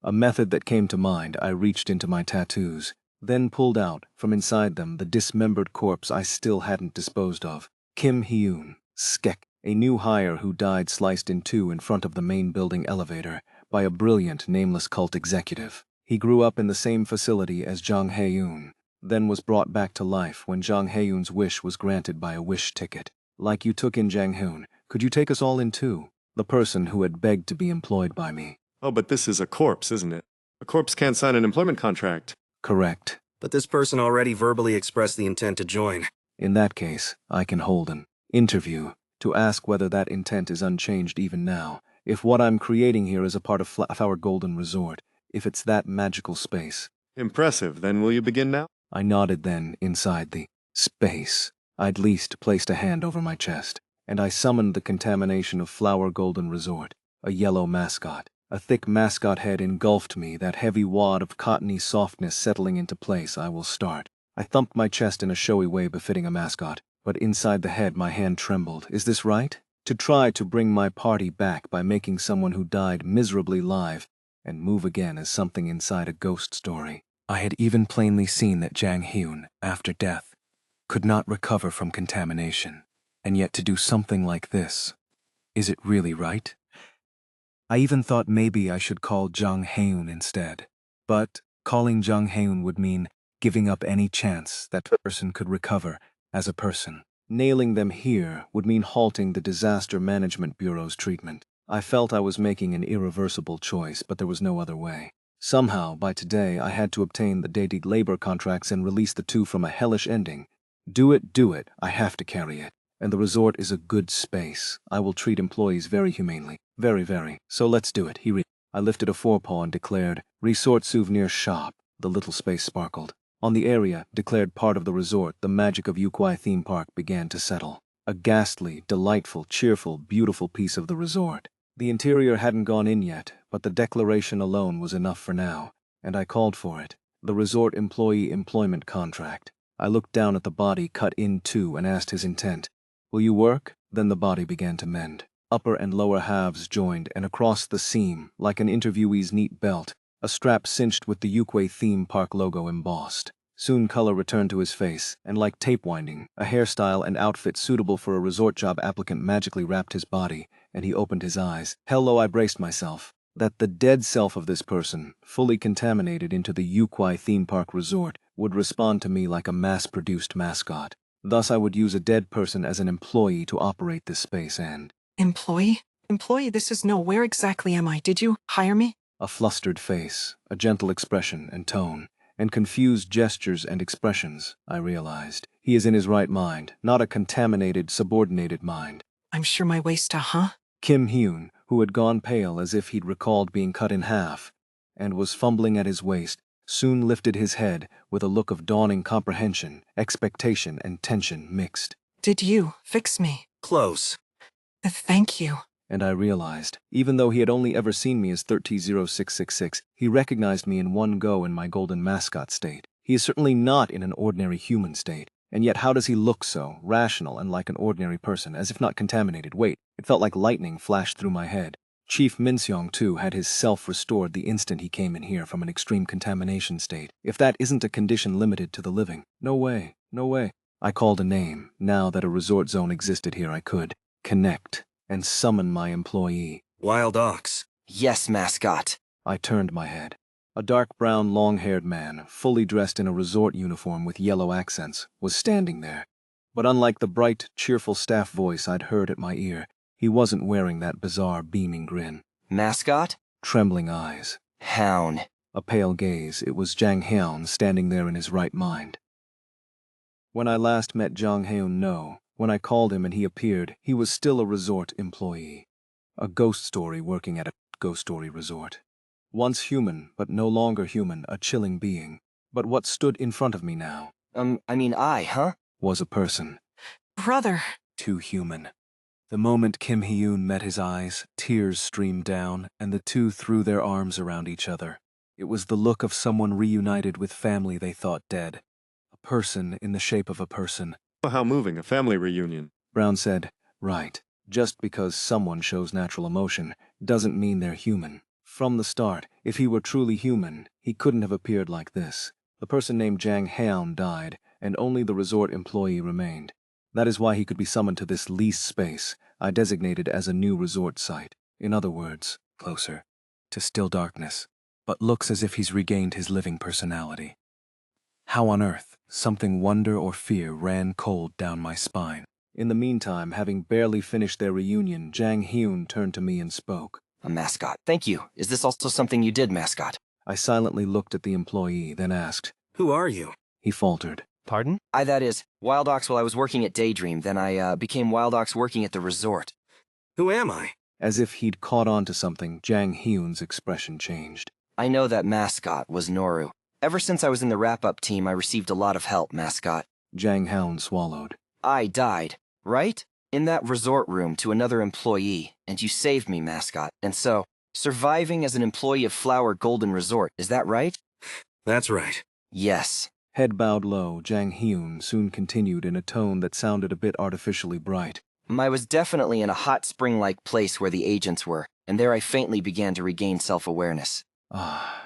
Speaker 1: A method that came to mind. I reached into my tattoos, then pulled out, from inside them, the dismembered corpse I still hadn't disposed of. Kim Hyun, Skek, a new hire who died sliced in two in front of the main building elevator by a brilliant, nameless cult executive. He grew up in the same facility as Jang Hae-yoon, then was brought back to life when Jang Hae-yoon's wish was granted by a wish ticket. Like you took in Jang Hoon, could you take us all in too? The person who had begged to be employed by me.
Speaker 4: Oh, but this is a corpse, isn't it? A corpse can't sign an employment contract.
Speaker 1: Correct.
Speaker 2: But this person already verbally expressed the intent to join.
Speaker 1: In that case, I can hold an interview to ask whether that intent is unchanged even now. If what I'm creating here is a part of our golden resort, if it's that magical space.
Speaker 4: Impressive. Then will you begin now?
Speaker 1: I nodded then, inside the space. I'd least placed a hand over my chest, and I summoned the contamination of Flower Golden Resort, a yellow mascot. A thick mascot head engulfed me, that heavy wad of cottony softness settling into place. I will start. I thumped my chest in a showy way befitting a mascot, but inside the head my hand trembled. Is this right? To try to bring my party back by making someone who died miserably live and move again as something inside a ghost story. I had even plainly seen that Jang Hyun, after death, could not recover from contamination, and yet to do something like this, is it really right? I even thought maybe I should call Jang Hyun instead, but calling Jang Hyun would mean giving up any chance that person could recover as a person. Nailing them here would mean halting the Disaster Management Bureau's treatment. I felt I was making an irreversible choice, but there was no other way. Somehow, by today, I had to obtain the dated labor contracts and release the two from a hellish ending. Do it, I have to carry it. And the resort is a good space. I will treat employees very humanely. Very, very. So let's do it. I lifted a forepaw and declared, Resort Souvenir Shop. The little space sparkled. On the area, declared part of the resort, the magic of Yukwai Theme Park began to settle. A ghastly, delightful, cheerful, beautiful piece of the resort. The interior hadn't gone in yet, but the declaration alone was enough for now, and I called for it. The resort employee employment contract. I looked down at the body cut in two and asked his intent. Will you work? Then the body began to mend. Upper and lower halves joined, and across the seam, like an interviewee's neat belt, a strap cinched with the Yukwai Theme Park logo embossed. Soon color returned to his face, and like tape winding, a hairstyle and outfit suitable for a resort job applicant magically wrapped his body, and he opened his eyes. Hello, I braced myself. That the dead self of this person, fully contaminated into the Yukwai Theme Park Resort, would respond to me like a mass-produced mascot. Thus I would use a dead person as an employee to operate this space and...
Speaker 8: Employee? Employee, this is no. Where exactly am I? Did you hire me?
Speaker 1: A flustered face, a gentle expression and tone, and confused gestures and expressions, I realized. He is in his right mind, not a contaminated, subordinated mind.
Speaker 8: I'm sure my waist, huh?
Speaker 1: Kim Hyun, who had gone pale as if he'd recalled being cut in half, and was fumbling at his waist, soon lifted his head with a look of dawning comprehension, expectation, and tension mixed.
Speaker 8: Did you fix me?
Speaker 2: Close.
Speaker 8: Thank you.
Speaker 1: And I realized, even though he had only ever seen me as 300666, he recognized me in one go in my golden mascot state. He is certainly not in an ordinary human state. And yet how does he look so, rational and like an ordinary person, as if not contaminated? Wait, it felt like lightning flashed through my head. Chief Minseong, too, had his self restored the instant he came in here from an extreme contamination state. If that isn't a condition limited to the living, no way, no way. I called a name. Now that a resort zone existed here, I could connect and summon my employee.
Speaker 2: Wild Ox.
Speaker 5: Yes, mascot.
Speaker 1: I turned my head. A dark brown, long-haired man, fully dressed in a resort uniform with yellow accents, was standing there. But unlike the bright, cheerful staff voice I'd heard at my ear, he wasn't wearing that bizarre, beaming grin.
Speaker 5: Mascot?
Speaker 1: Trembling eyes.
Speaker 5: Hound.
Speaker 1: A pale gaze. It was Jang Hyun standing there in his right mind. When I last met Jang Hyun, no. When I called him and he appeared, he was still a resort employee. A ghost story working at a ghost story resort. Once human, but no longer human, a chilling being. But what stood in front of me now? Was a person.
Speaker 8: Brother.
Speaker 1: Too human. The moment Kim Hyun met his eyes, tears streamed down, and the two threw their arms around each other. It was the look of someone reunited with family they thought dead. A person in the shape of a person.
Speaker 4: Oh, how moving, a family reunion.
Speaker 1: Brown said, right. Just because someone shows natural emotion doesn't mean they're human. From the start, if he were truly human, he couldn't have appeared like this. The person named Jang Hyun died, and only the resort employee remained. That is why he could be summoned to this leased space I designated as a new resort site. In other words, closer to still darkness, but looks as if he's regained his living personality. How on earth? Something wonder or fear ran cold down my spine. In the meantime, having barely finished their reunion, Jang Hyun turned to me and spoke.
Speaker 5: A mascot. Thank you. Is this also something you did, mascot?
Speaker 1: I silently looked at the employee, then asked,
Speaker 2: Who are you?
Speaker 1: He faltered.
Speaker 9: Pardon?
Speaker 10: That is, Wild Ox while I was working at Daydream, then I became Wild Ox working at the resort.
Speaker 2: Who am I?
Speaker 1: As if he'd caught on to something, Jang Hyun's expression changed.
Speaker 10: I know that mascot was Noru. Ever since I was in the wrap-up team, I received a lot of help, mascot.
Speaker 1: Jang Hyun swallowed.
Speaker 10: I died, right? In that resort room to another employee, and you saved me, mascot. And so, surviving as an employee of Flower Golden Resort, is that right?
Speaker 2: That's right.
Speaker 10: Yes.
Speaker 1: Head bowed low, Jang Hyun soon continued in a tone that sounded a bit artificially bright.
Speaker 10: I was definitely in a hot spring-like place where the agents were, and there I faintly began to regain self-awareness.
Speaker 1: Ah.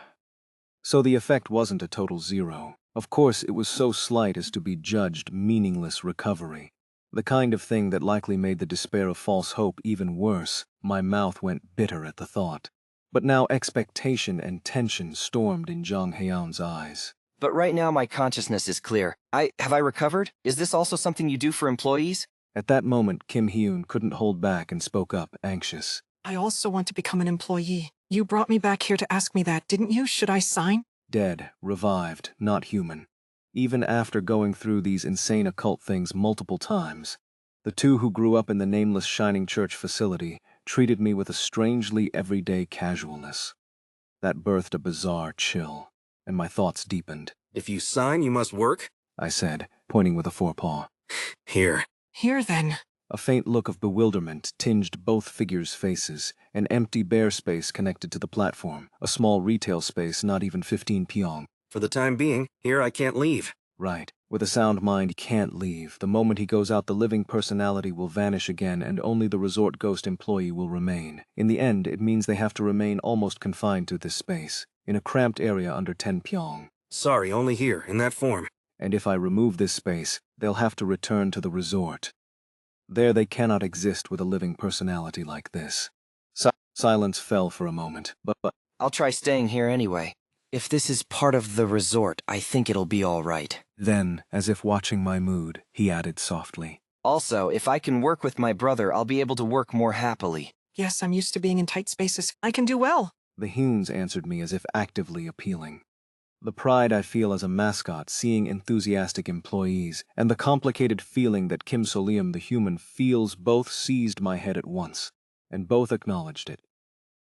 Speaker 1: So the effect wasn't a total zero. Of course, it was so slight as to be judged meaningless recovery. The kind of thing that likely made the despair of false hope even worse. My mouth went bitter at the thought. But now expectation and tension stormed in Jang Hyun's eyes.
Speaker 10: But right now my consciousness is clear. Have I recovered? Is this also something you do for employees?
Speaker 1: At that moment, Kim Hyun couldn't hold back and spoke up, anxious.
Speaker 8: I also want to become an employee. You brought me back here to ask me that, didn't you? Should I sign?
Speaker 1: Dead, revived, not human. Even after going through these insane occult things multiple times, the two who grew up in the nameless Shining Church facility treated me with a strangely everyday casualness. That birthed a bizarre chill, and my thoughts deepened.
Speaker 2: If you sign, you must work?
Speaker 1: I said, pointing with a forepaw.
Speaker 2: Here.
Speaker 8: Here, then.
Speaker 1: A faint look of bewilderment tinged both figures' faces, an empty bare space connected to the platform, a small retail space not even 15 pyong.
Speaker 2: For the time being, here I can't leave.
Speaker 1: Right. With a sound mind, he can't leave. The moment he goes out, the living personality will vanish again, and only the resort ghost employee will remain. In the end, it means they have to remain almost confined to this space, in a cramped area under 10 pyong.
Speaker 2: Sorry, only here, in that form.
Speaker 1: And if I remove this space, they'll have to return to the resort. There they cannot exist with a living personality like this. Silence fell for a moment, but
Speaker 10: I'll try staying here anyway. If this is part of the resort, I think it'll be all right.
Speaker 1: Then, as if watching my mood, he added softly.
Speaker 10: Also, if I can work with my brother, I'll be able to work more happily.
Speaker 8: Yes, I'm used to being in tight spaces. I can do well.
Speaker 1: The Hunes answered me as if actively appealing. The pride I feel as a mascot seeing enthusiastic employees, and the complicated feeling that Kim Solium the human feels both seized my head at once, and both acknowledged it.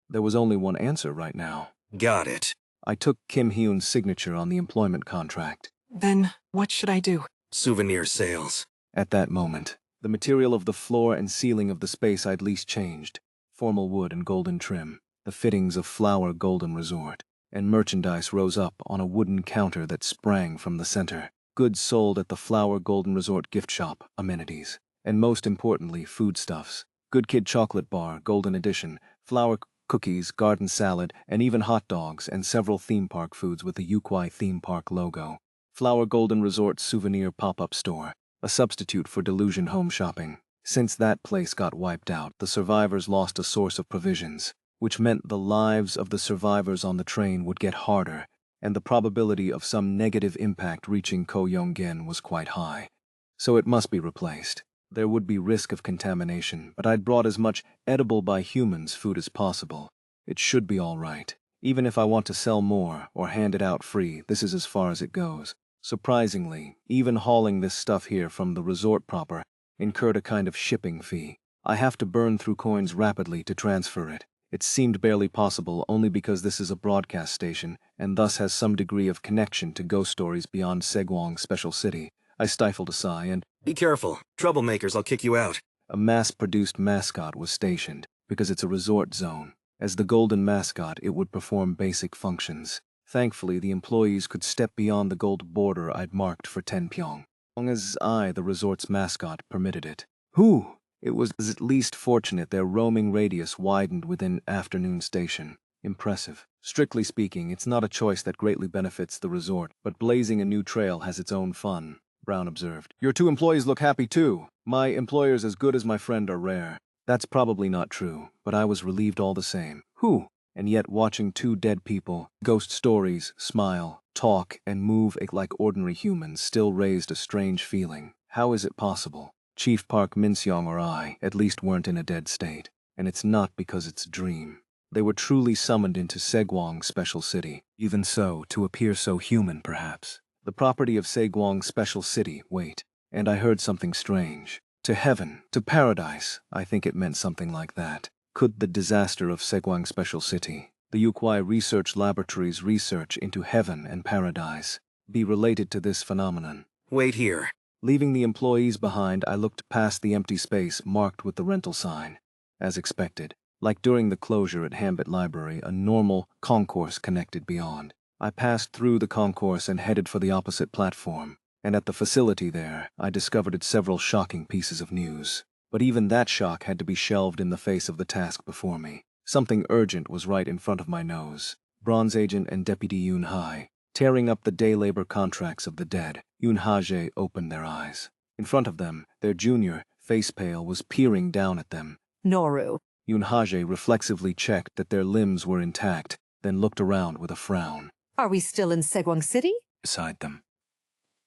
Speaker 1: There was only one answer right now.
Speaker 2: Got it.
Speaker 1: I took Kim Hyun's signature on the employment contract.
Speaker 8: Then, what should I do?
Speaker 2: Souvenir sales.
Speaker 1: At that moment, the material of the floor and ceiling of the space I'd leased changed. Formal wood and golden trim, the fittings of Flower Golden Resort, and merchandise rose up on a wooden counter that sprang from the center. Goods sold at the Flower Golden Resort gift shop, amenities, and most importantly, foodstuffs. Good Kid chocolate bar, golden edition, flower cookies, garden salad, and even hot dogs and several theme park foods with the Yukwai theme park logo. Flower Golden Resort souvenir pop-up store, a substitute for Delusion home shopping. Since that place got wiped out, the survivors lost a source of provisions, which meant the lives of the survivors on the train would get harder, and the probability of some negative impact reaching Ko-Yong-gen was quite high. So it must be replaced. There would be risk of contamination, but I'd brought as much edible by humans food as possible. It should be all right. Even if I want to sell more or hand it out free, this is as far as it goes. Surprisingly, even hauling this stuff here from the resort proper incurred a kind of shipping fee. I have to burn through coins rapidly to transfer it. It seemed barely possible only because this is a broadcast station and thus has some degree of connection to ghost stories beyond Segwong's special city. I stifled a sigh and,
Speaker 2: Be careful. Troublemakers, I'll kick you out.
Speaker 1: a mass-produced mascot was stationed, because it's a resort zone. As the golden mascot, it would perform basic functions. Thankfully, the employees could step beyond the gold border I'd marked for Tenpyong, as long as I, the resort's mascot, permitted it. Whew! It was at least fortunate their roaming radius widened within afternoon station. Impressive. Strictly speaking, it's not a choice that greatly benefits the resort, but blazing a new trail has its own fun, Brown observed. Your two employees look happy too. My employers as good as my friend are rare. That's probably not true, but I was relieved all the same. Whew! And yet watching two dead people, ghost stories, smile, talk, and move like ordinary humans still raised a strange feeling. How is it possible? Chief Park Minseong or I at least weren't in a dead state, and it's not because it's a dream. They were truly summoned into Segwong's special city. Even so, to appear so human perhaps. The property of Saegwong Special City, wait. And I heard something strange. To heaven, to paradise, I think it meant something like that. Could the disaster of Saegwong Special City, the Yukwai Research Laboratory's research into heaven and paradise, be related to this phenomenon?
Speaker 2: Wait here.
Speaker 1: Leaving the employees behind, I looked past the empty space marked with the rental sign. As expected, like during the closure at Hambit Library, a normal concourse connected beyond. I passed through the concourse and headed for the opposite platform, and at the facility there, I discovered several shocking pieces of news. But even that shock had to be shelved in the face of the task before me. Something urgent was right in front of my nose. Bronze Agent and Deputy Yoon Hai, tearing up the day labor contracts of the dead. Yoon Ha-jae opened their eyes. In front of them, their junior, face pale, was peering down at them.
Speaker 9: Noru.
Speaker 1: Yoon Ha-jae reflexively checked that their limbs were intact, then looked around with a frown.
Speaker 9: Are we still in Saegwong City?
Speaker 1: Beside them.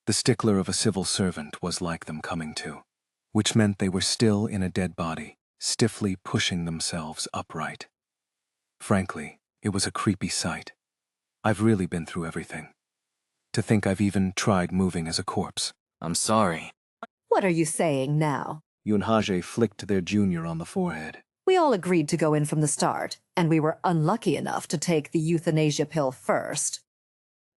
Speaker 1: The stickler of a civil servant was like them coming to, which meant they were still in a dead body, stiffly pushing themselves upright. Frankly, it was a creepy sight. I've really been through everything. To think I've even tried moving as a corpse.
Speaker 10: I'm sorry.
Speaker 9: What are you saying now?
Speaker 1: Yoon Ha-jae flicked their junior on the forehead.
Speaker 9: We all agreed to go in from the start, and we were unlucky enough to take the euthanasia pill first.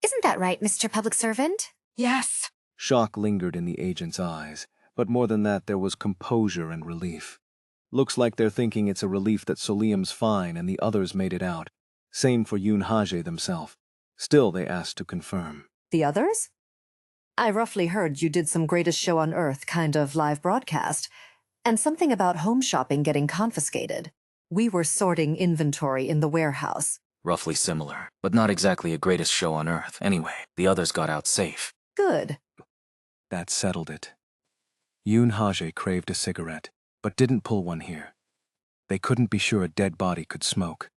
Speaker 11: Isn't that right, Mr. Public Servant?
Speaker 8: Yes.
Speaker 1: Shock lingered in the agent's eyes, but more than that there was composure and relief. Looks like they're thinking it's a relief that Solium's fine and the others made it out. Same for Yoon Ha-jae themselves. Still, they asked to confirm.
Speaker 9: The others? I roughly heard you did some Greatest Show on Earth kind of live broadcast, and something about home shopping getting confiscated. We were sorting inventory in the warehouse.
Speaker 10: Roughly similar, but not exactly a Greatest Show on Earth. Anyway, the others got out safe.
Speaker 9: Good.
Speaker 1: That settled it. Yoon Ha-jae craved a cigarette, but didn't pull one here. They couldn't be sure a dead body could smoke.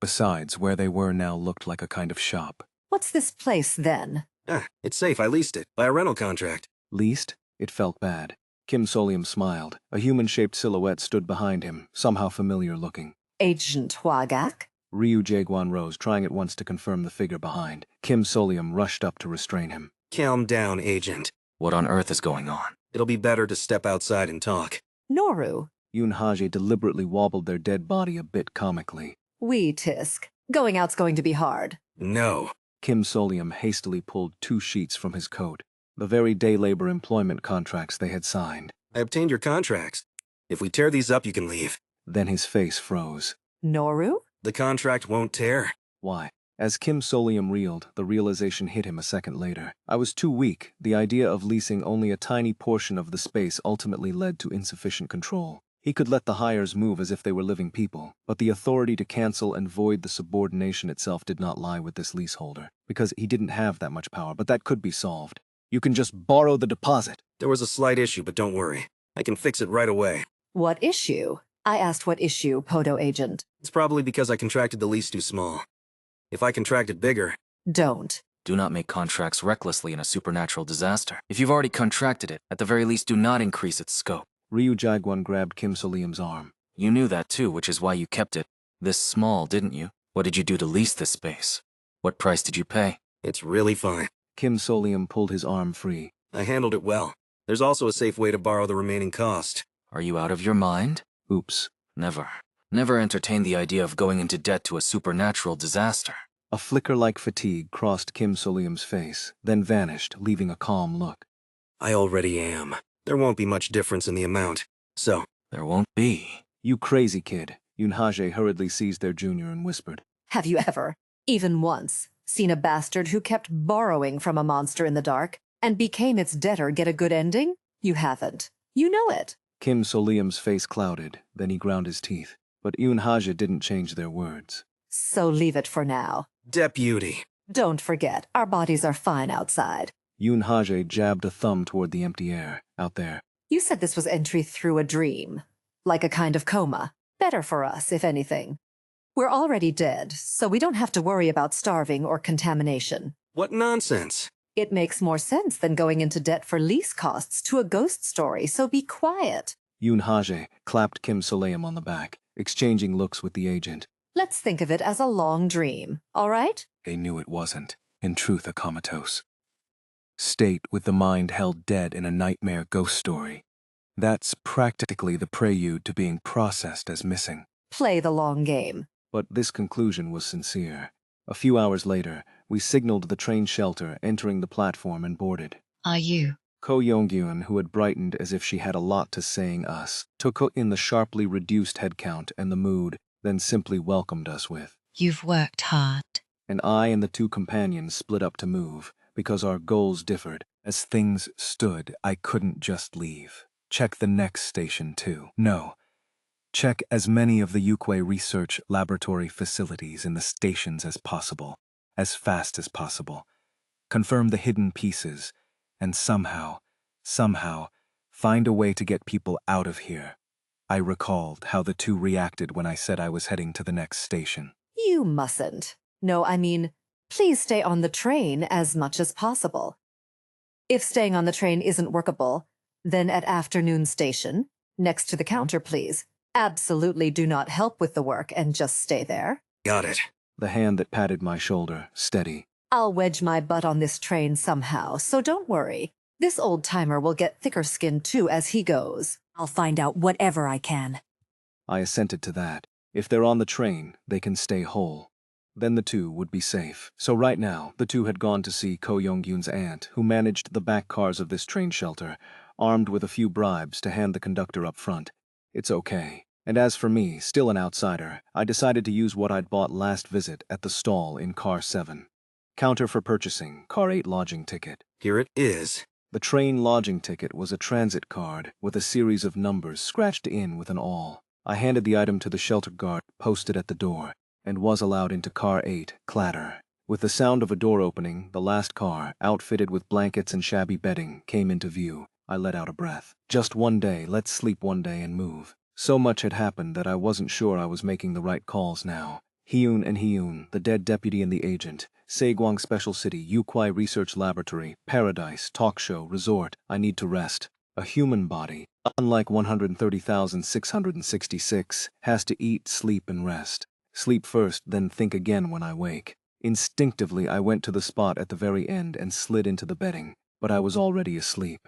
Speaker 1: Besides, where they were now looked like a kind of shop.
Speaker 9: What's this place, then?
Speaker 2: It's safe. I leased it by a rental contract.
Speaker 1: Leased? It felt bad. Kim Solium smiled. A human-shaped silhouette stood behind him, somehow familiar looking.
Speaker 9: Agent Hwagak?
Speaker 1: Ryu Jaegwon rose, trying at once to confirm the figure behind. Kim Solium rushed up to restrain him.
Speaker 2: Calm down, Agent.
Speaker 10: What on earth is going on?
Speaker 2: It'll be better to step outside and talk.
Speaker 9: Noru?
Speaker 1: Yoon Ha-jae deliberately wobbled their dead body a bit comically.
Speaker 9: We, Tisk. Going out's going to be hard.
Speaker 2: No.
Speaker 1: Kim Solium hastily pulled 2 sheets from his coat, the very day labor employment contracts they had signed.
Speaker 2: I obtained your contracts. If we tear these up, you can leave.
Speaker 1: Then his face froze.
Speaker 9: Noru?
Speaker 2: The contract won't tear.
Speaker 1: Why? As Kim Solium reeled, the realization hit him a second later. I was too weak. The idea of leasing only a tiny portion of the space ultimately led to insufficient control. He could let the hires move as if they were living people, but the authority to cancel and void the subordination itself did not lie with this leaseholder, because he didn't have that much power, but that could be solved. You can just borrow the deposit.
Speaker 2: There was a slight issue, but don't worry. I can fix it right away.
Speaker 9: What issue? I asked what issue, Podo Agent.
Speaker 2: It's probably because I contracted the lease too small. If I contracted bigger...
Speaker 9: Don't.
Speaker 10: Do not make contracts recklessly in a supernatural disaster. If you've already contracted it, at the very least do not increase its scope.
Speaker 1: Ryu Jaegwon grabbed Kim Solium's arm.
Speaker 10: You knew that too, which is why you kept it this small, didn't you? What did you do to lease this space? What price did you pay?
Speaker 2: It's really fine.
Speaker 1: Kim Solium pulled his arm free.
Speaker 2: I handled it well. There's also a safe way to borrow the remaining cost.
Speaker 10: Are you out of your mind?
Speaker 1: Oops.
Speaker 10: Never. Never entertain the idea of going into debt to a supernatural disaster.
Speaker 1: A flicker like fatigue crossed Kim Solium's face, then vanished, leaving a calm look.
Speaker 2: I already am. There won't be much difference in the amount. So...
Speaker 10: There won't be.
Speaker 1: You crazy kid. Yoon Ha-jae hurriedly seized their junior and whispered.
Speaker 9: Have you ever, even once, seen a bastard who kept borrowing from a monster in the dark and became its debtor get a good ending? You haven't. You know it.
Speaker 1: Kim Solium's face clouded, then he ground his teeth. But Yoon Ha-jae didn't change their words.
Speaker 9: So leave it for now.
Speaker 2: Deputy.
Speaker 9: Don't forget, our bodies are fine outside.
Speaker 1: Yoon Ha-jae jabbed a thumb toward the empty air, out there.
Speaker 9: You said this was entry through a dream. Like a kind of coma. Better for us, if anything. We're already dead, so we don't have to worry about starving or contamination.
Speaker 2: What nonsense.
Speaker 9: It makes more sense than going into debt for lease costs to a ghost story, so be quiet.
Speaker 1: Yoon Ha-jae clapped Kim Solium on the back, exchanging looks with the agent.
Speaker 9: Let's think of it as a long dream, all right?
Speaker 1: They knew it wasn't, in truth, a comatose. state with the mind held dead in a nightmare ghost story. That's practically the prelude to being processed as missing.
Speaker 9: Play the long game.
Speaker 1: But this conclusion was sincere. A few hours later, we signaled the train shelter, entering the platform and boarded.
Speaker 11: Are you?
Speaker 1: Ko Yonggyun, who had brightened as if she had a lot to saying us, took in the sharply reduced headcount and the mood, then simply welcomed us with,
Speaker 11: You've worked hard.
Speaker 1: and I and the two companions split up to move, because our goals differed. As things stood, I couldn't just leave. Check the next station too. No. Check as many of the Yukwei research laboratory facilities in the stations as possible, as fast as possible. Confirm the hidden pieces, and somehow, find a way to get people out of here. I recalled how the two reacted when I said I was heading to the next station.
Speaker 9: You mustn't. No, I mean, please stay on the train as much as possible. If staying on the train isn't workable, then at afternoon station, next to the counter, please. Absolutely do not help with the work and just stay there.
Speaker 2: Got it.
Speaker 1: The hand that patted my shoulder, steady.
Speaker 9: I'll wedge my butt on this train somehow, so don't worry. This old-timer will get thicker skin too as he goes.
Speaker 11: I'll find out whatever I can.
Speaker 1: I assented to that. If they're on the train, they can stay whole. Then the two would be safe. So right now, the two had gone to see Ko Yonggyun's aunt, who managed the back cars of this train shelter, armed with a few bribes to hand the conductor up front. It's okay. And as for me, still an outsider, I decided to use what I'd bought last visit at the stall in Car 7. Counter for purchasing, Car 8 lodging ticket.
Speaker 2: Here it is.
Speaker 1: The train lodging ticket was a transit card with a series of numbers scratched in with an awl. I handed the item to the shelter guard posted at the door and was allowed into Car 8, clatter. With the sound of a door opening, the last car, outfitted with blankets and shabby bedding, came into view. I let out a breath. Just one day, let's sleep one day and move. So much had happened that I wasn't sure I was making the right calls now. Hyun, the dead deputy and the agent, Saegwang Special City, Yukwai Research Laboratory, Paradise, Talk Show, Resort. I need to rest. A human body, unlike 130,666, has to eat, sleep, and rest. Sleep first, then think again when I wake. Instinctively, I went to the spot at the very end and slid into the bedding, but I was already asleep.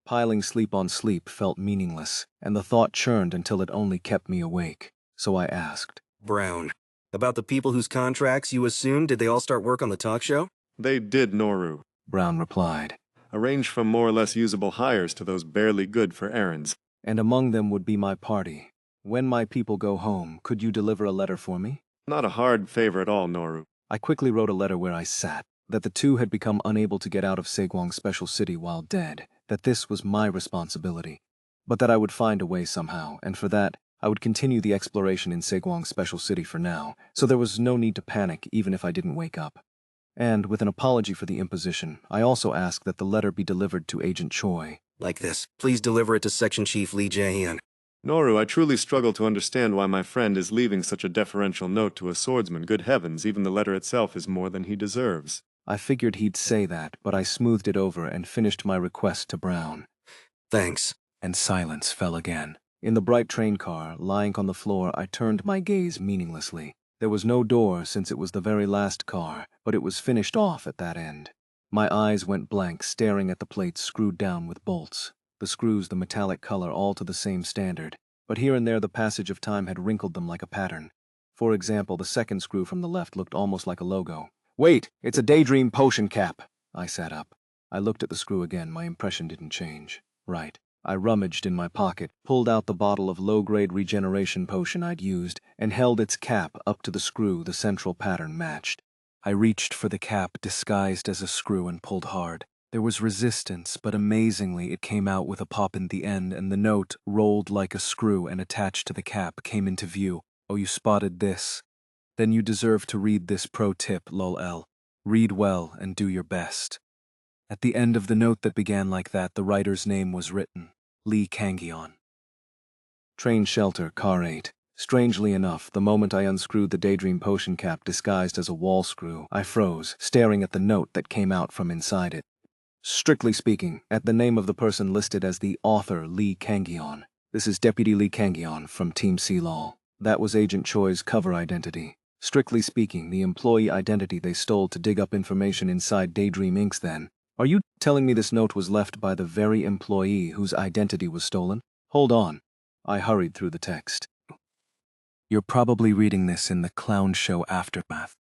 Speaker 1: Piling sleep on sleep felt meaningless, and the thought churned until it only kept me awake. So I asked,
Speaker 2: Brown, about the people whose contracts you assumed, did they all start work on the talk show?
Speaker 4: They did, Noru.
Speaker 1: Brown replied.
Speaker 4: A range from more or less usable hires to those barely good for errands.
Speaker 1: And among them would be my party. When my people go home, could you deliver a letter for me?
Speaker 4: Not a hard favor at all, Noru.
Speaker 1: I quickly wrote a letter where I sat, that the two had become unable to get out of Saegwang Special City while dead, that this was my responsibility, but that I would find a way somehow, and for that, I would continue the exploration in Saegwang Special City for now, so there was no need to panic even if I didn't wake up. And, with an apology for the imposition, I also asked that the letter be delivered to Agent Choi.
Speaker 2: Like this. Please deliver it to Section Chief Lee Jae-hyun.
Speaker 4: Noru, I truly struggle to understand why my friend is leaving such a deferential note to a swordsman. Good heavens, even the letter itself is more than he deserves.
Speaker 1: I figured he'd say that, but I smoothed it over and finished my request to Brown.
Speaker 2: Thanks.
Speaker 1: And silence fell again. In the bright train car, lying on the floor, I turned my gaze meaninglessly. There was no door since it was the very last car, but it was finished off at that end. My eyes went blank, staring at the plates screwed down with bolts. The screws, the metallic color, all to the same standard, but here and there the passage of time had wrinkled them like a pattern. For example, the second screw from the left looked almost like a logo. Wait, it's a Daydream potion cap. I sat up. I looked at the screw again. My impression didn't change. Right. I rummaged in my pocket, pulled out the bottle of low-grade regeneration potion I'd used, and held its cap up to the screw the central pattern matched. I reached for the cap disguised as a screw and pulled hard. There was resistance, but amazingly it came out with a pop in the end, and the note, rolled like a screw and attached to the cap, came into view. Oh, you spotted this? Then you deserve to read this pro tip, lol. Read well and do your best. At the end of the note that began like that, the writer's name was written. Lee Kangyeon. Train shelter, Car 8. Strangely enough, the moment I unscrewed the Daydream potion cap disguised as a wall screw, I froze, staring at the note that came out from inside it. Strictly speaking, at the name of the person listed as the author, Lee Kangyeon. This is Deputy Lee Kangyeon from Team C-Lol. That was Agent Choi's cover identity. Strictly speaking, the employee identity they stole to dig up information inside Daydream Inc.'s then. Are you telling me this note was left by the very employee whose identity was stolen? Hold on. I hurried through the text. You're probably reading this in the clown show aftermath,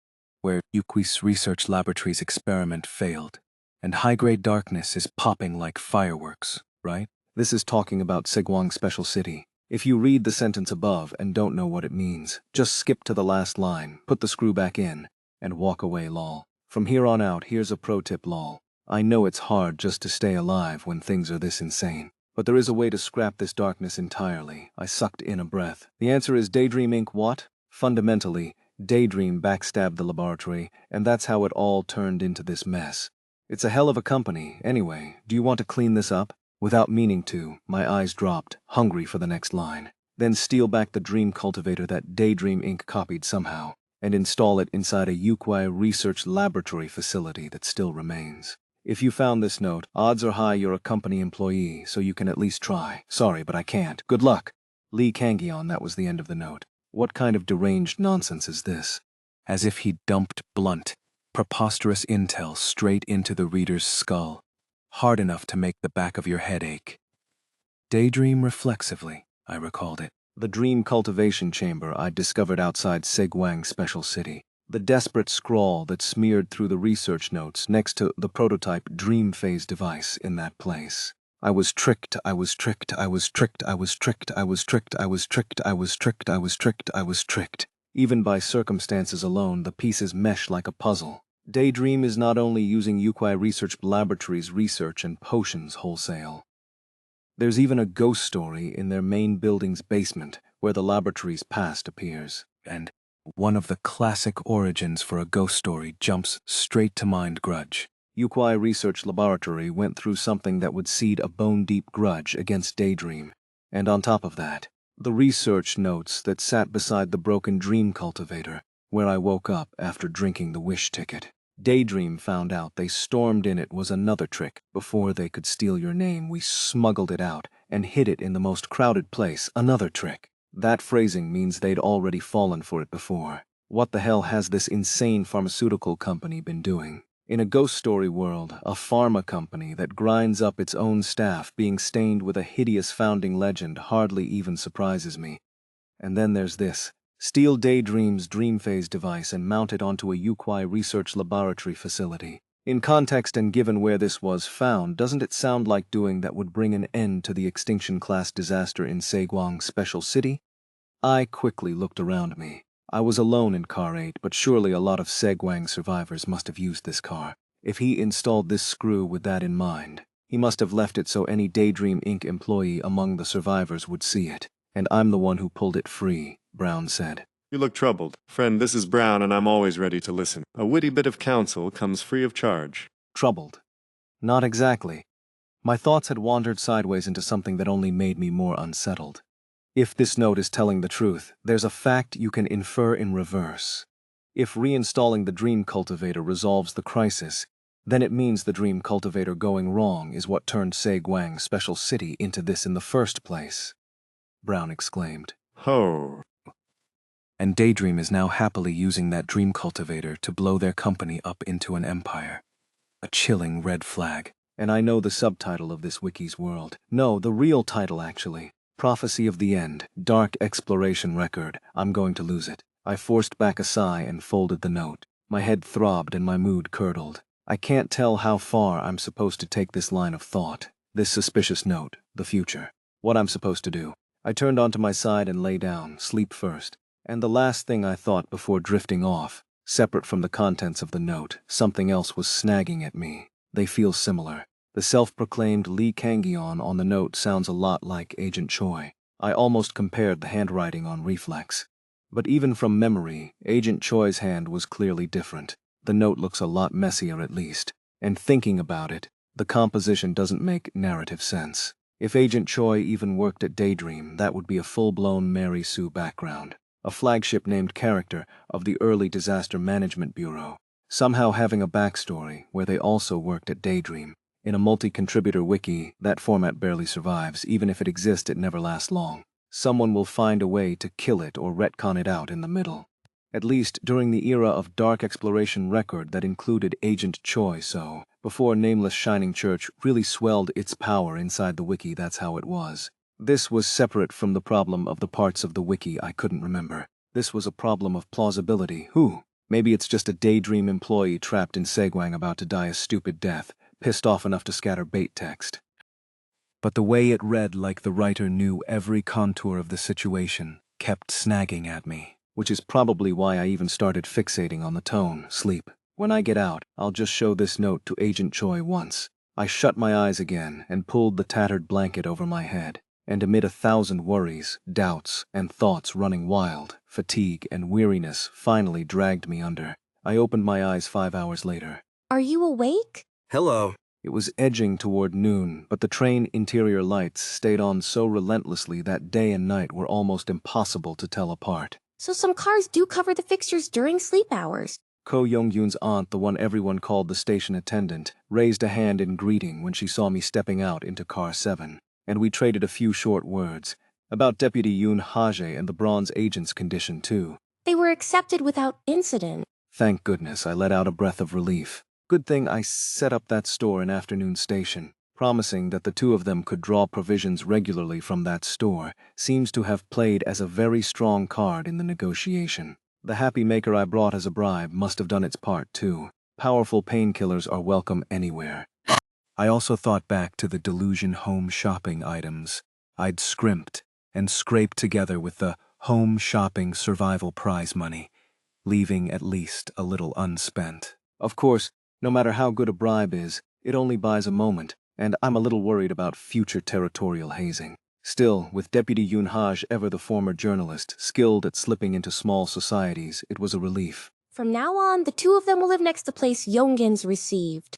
Speaker 1: where Yuqui's research laboratory's experiment failed, and high-grade darkness is popping like fireworks, right? This is talking about Segwang Special City. If you read the sentence above and don't know what it means, just skip to the last line, put the screw back in, and walk away, lol. From here on out, here's a pro tip, lol. I know it's hard just to stay alive when things are this insane, but there is a way to scrap this darkness entirely. I sucked in a breath. The answer is Daydream Inc. What? Fundamentally, Daydream backstabbed the laboratory, and that's how it all turned into this mess. It's a hell of a company. Anyway, do you want to clean this up? Without meaning to, my eyes dropped, hungry for the next line. Then steal back the dream cultivator that Daydream Inc. copied somehow, and install it inside a Yukwai research laboratory facility that still remains. If you found this note, odds are high you're a company employee, so you can at least try. Sorry, but I can't. Good luck. Lee Kangyeon, that was the end of the note. What kind of deranged nonsense is this? As if he dumped blunt, preposterous intel straight into the reader's skull, hard enough to make the back of your head ache. Daydream reflexively, I recalled it. The dream cultivation chamber I'd discovered outside Segwang Special City. The desperate scrawl that smeared through the research notes next to the prototype dream phase device in that place. I was tricked, I was tricked, I was tricked, I was tricked, I was tricked, I was tricked, I was tricked, I was tricked, I was tricked. Even by circumstances alone, the pieces mesh like a puzzle. Daydream is not only using Yukwai Research Laboratories research and potions wholesale. There's even a ghost story in their main building's basement where the laboratory's past appears, and one of the classic origins for a ghost story jumps straight to mind: grudge. Yukwai Research Laboratory went through something that would seed a bone-deep grudge against Daydream. And on top of that, the research notes that sat beside the broken dream cultivator, where I woke up after drinking the wish ticket. Daydream found out they stormed in it was another trick. Before they could steal your name, we smuggled it out and hid it in the most crowded place, another trick. That phrasing means they'd already fallen for it before. What the hell has this insane pharmaceutical company been doing? In a ghost story world, a pharma company that grinds up its own staff being stained with a hideous founding legend hardly even surprises me. And then there's this. Steal Daydream's dream phase device and mount it onto a Yukwai Research Laboratory facility. In context and given where this was found, doesn't it sound like doing that would bring an end to the extinction-class disaster in Segwang Special City? I quickly looked around me. I was alone in Car 8, but surely a lot of Segwang survivors must have used this car. If he installed this screw with that in mind, he must have left it so any Daydream Inc. employee among the survivors would see it. And I'm the one who pulled it free, Brown said.
Speaker 4: You look troubled. Friend, this is Brown, and I'm always ready to listen. A witty bit of counsel comes free of charge.
Speaker 1: Troubled? Not exactly. My thoughts had wandered sideways into something that only made me more unsettled. If this note is telling the truth, there's a fact you can infer in reverse. If reinstalling the dream cultivator resolves the crisis, then it means the dream cultivator going wrong is what turned Segwang Special City into this in the first place, Brown exclaimed.
Speaker 4: Ho.
Speaker 1: And Daydream is now happily using that dream cultivator to blow their company up into an empire. A chilling red flag. And I know the subtitle of this wiki's world. No, the real title actually. Prophecy of the End, Dark Exploration Record. I'm going to lose it. I forced back a sigh and folded the note. My head throbbed and my mood curdled. I can't tell how far I'm supposed to take this line of thought. This suspicious note, the future. What I'm supposed to do. I turned onto my side and lay down, sleep first. And the last thing I thought before drifting off, separate from the contents of the note, something else was snagging at me. They feel similar. The self-proclaimed Lee Kangyeon on the note sounds a lot like Agent Choi. I almost compared the handwriting on reflex. But even from memory, Agent Choi's hand was clearly different. The note looks a lot messier at least. And thinking about it, the composition doesn't make narrative sense. If Agent Choi even worked at Daydream, that would be a full-blown Mary Sue background. A flagship-named character of the early Disaster Management Bureau, somehow having a backstory where they also worked at Daydream. In a multi-contributor wiki, that format barely survives. Even if it exists, it never lasts long. Someone will find a way to kill it or retcon it out in the middle. At least during the era of Dark Exploration Record that included Agent Choi, so Before Nameless Shining Church really swelled its power inside the wiki, that's how it was. This was separate from the problem of the parts of the wiki I couldn't remember. This was a problem of plausibility. Maybe it's just a daydream employee trapped in Segwang about to die a stupid death, pissed off enough to scatter bait text. But the way it read like the writer knew every contour of the situation kept snagging at me, which is probably why I even started fixating on the tone, sleep. When I get out, I'll just show this note to Agent Choi once. I shut my eyes again and pulled the tattered blanket over my head, and amid 1,000 worries, doubts, and thoughts running wild, fatigue and weariness finally dragged me under. I opened my eyes 5 hours later.
Speaker 12: Are you awake?
Speaker 2: Hello.
Speaker 1: It was edging toward noon, but the train interior lights stayed on so relentlessly that day and night were almost impossible to tell apart.
Speaker 12: So some cars do cover the fixtures during sleep hours.
Speaker 1: Ko Young-yoon's aunt, the one everyone called the station attendant, raised a hand in greeting when she saw me stepping out into car 7, and we traded a few short words about Deputy Yoon Haje and the Bronze Agent's condition, too.
Speaker 12: They were accepted without incident.
Speaker 1: Thank goodness, I let out a breath of relief. Good thing I set up that store in Afternoon Station. Promising that the two of them could draw provisions regularly from that store seems to have played as a very strong card in the negotiation. The happy maker I brought as a bribe must have done its part, too. Powerful painkillers are welcome anywhere. I also thought back to the Delusion home shopping items I'd scrimped and scraped together with the home shopping survival prize money, leaving at least a little unspent. Of course, no matter how good a bribe is, it only buys a moment, and I'm a little worried about future territorial hazing. Still, with Deputy Yoon Haj, ever the former journalist, skilled at slipping into small societies, it was a relief.
Speaker 12: From now on, the two of them will live next to place Yongin's received.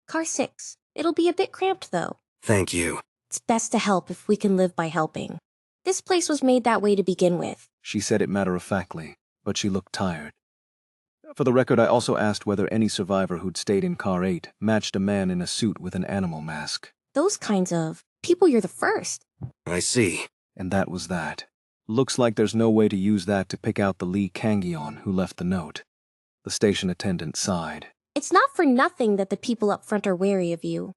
Speaker 12: Car 6. It'll be a bit cramped, though.
Speaker 2: Thank you.
Speaker 12: It's best to help if we can live by helping. This place was made that way to begin with.
Speaker 1: She said it matter-of-factly, but she looked tired. For the record, I also asked whether any survivor who'd stayed in Car 8 matched a man in a suit with an animal mask.
Speaker 12: Those kinds of people, you're the first.
Speaker 2: I see.
Speaker 1: And that was that. Looks like there's no way to use that to pick out the Lee Kangyeon who left the note. The station attendant sighed.
Speaker 12: It's not for nothing that the people up front are wary of you.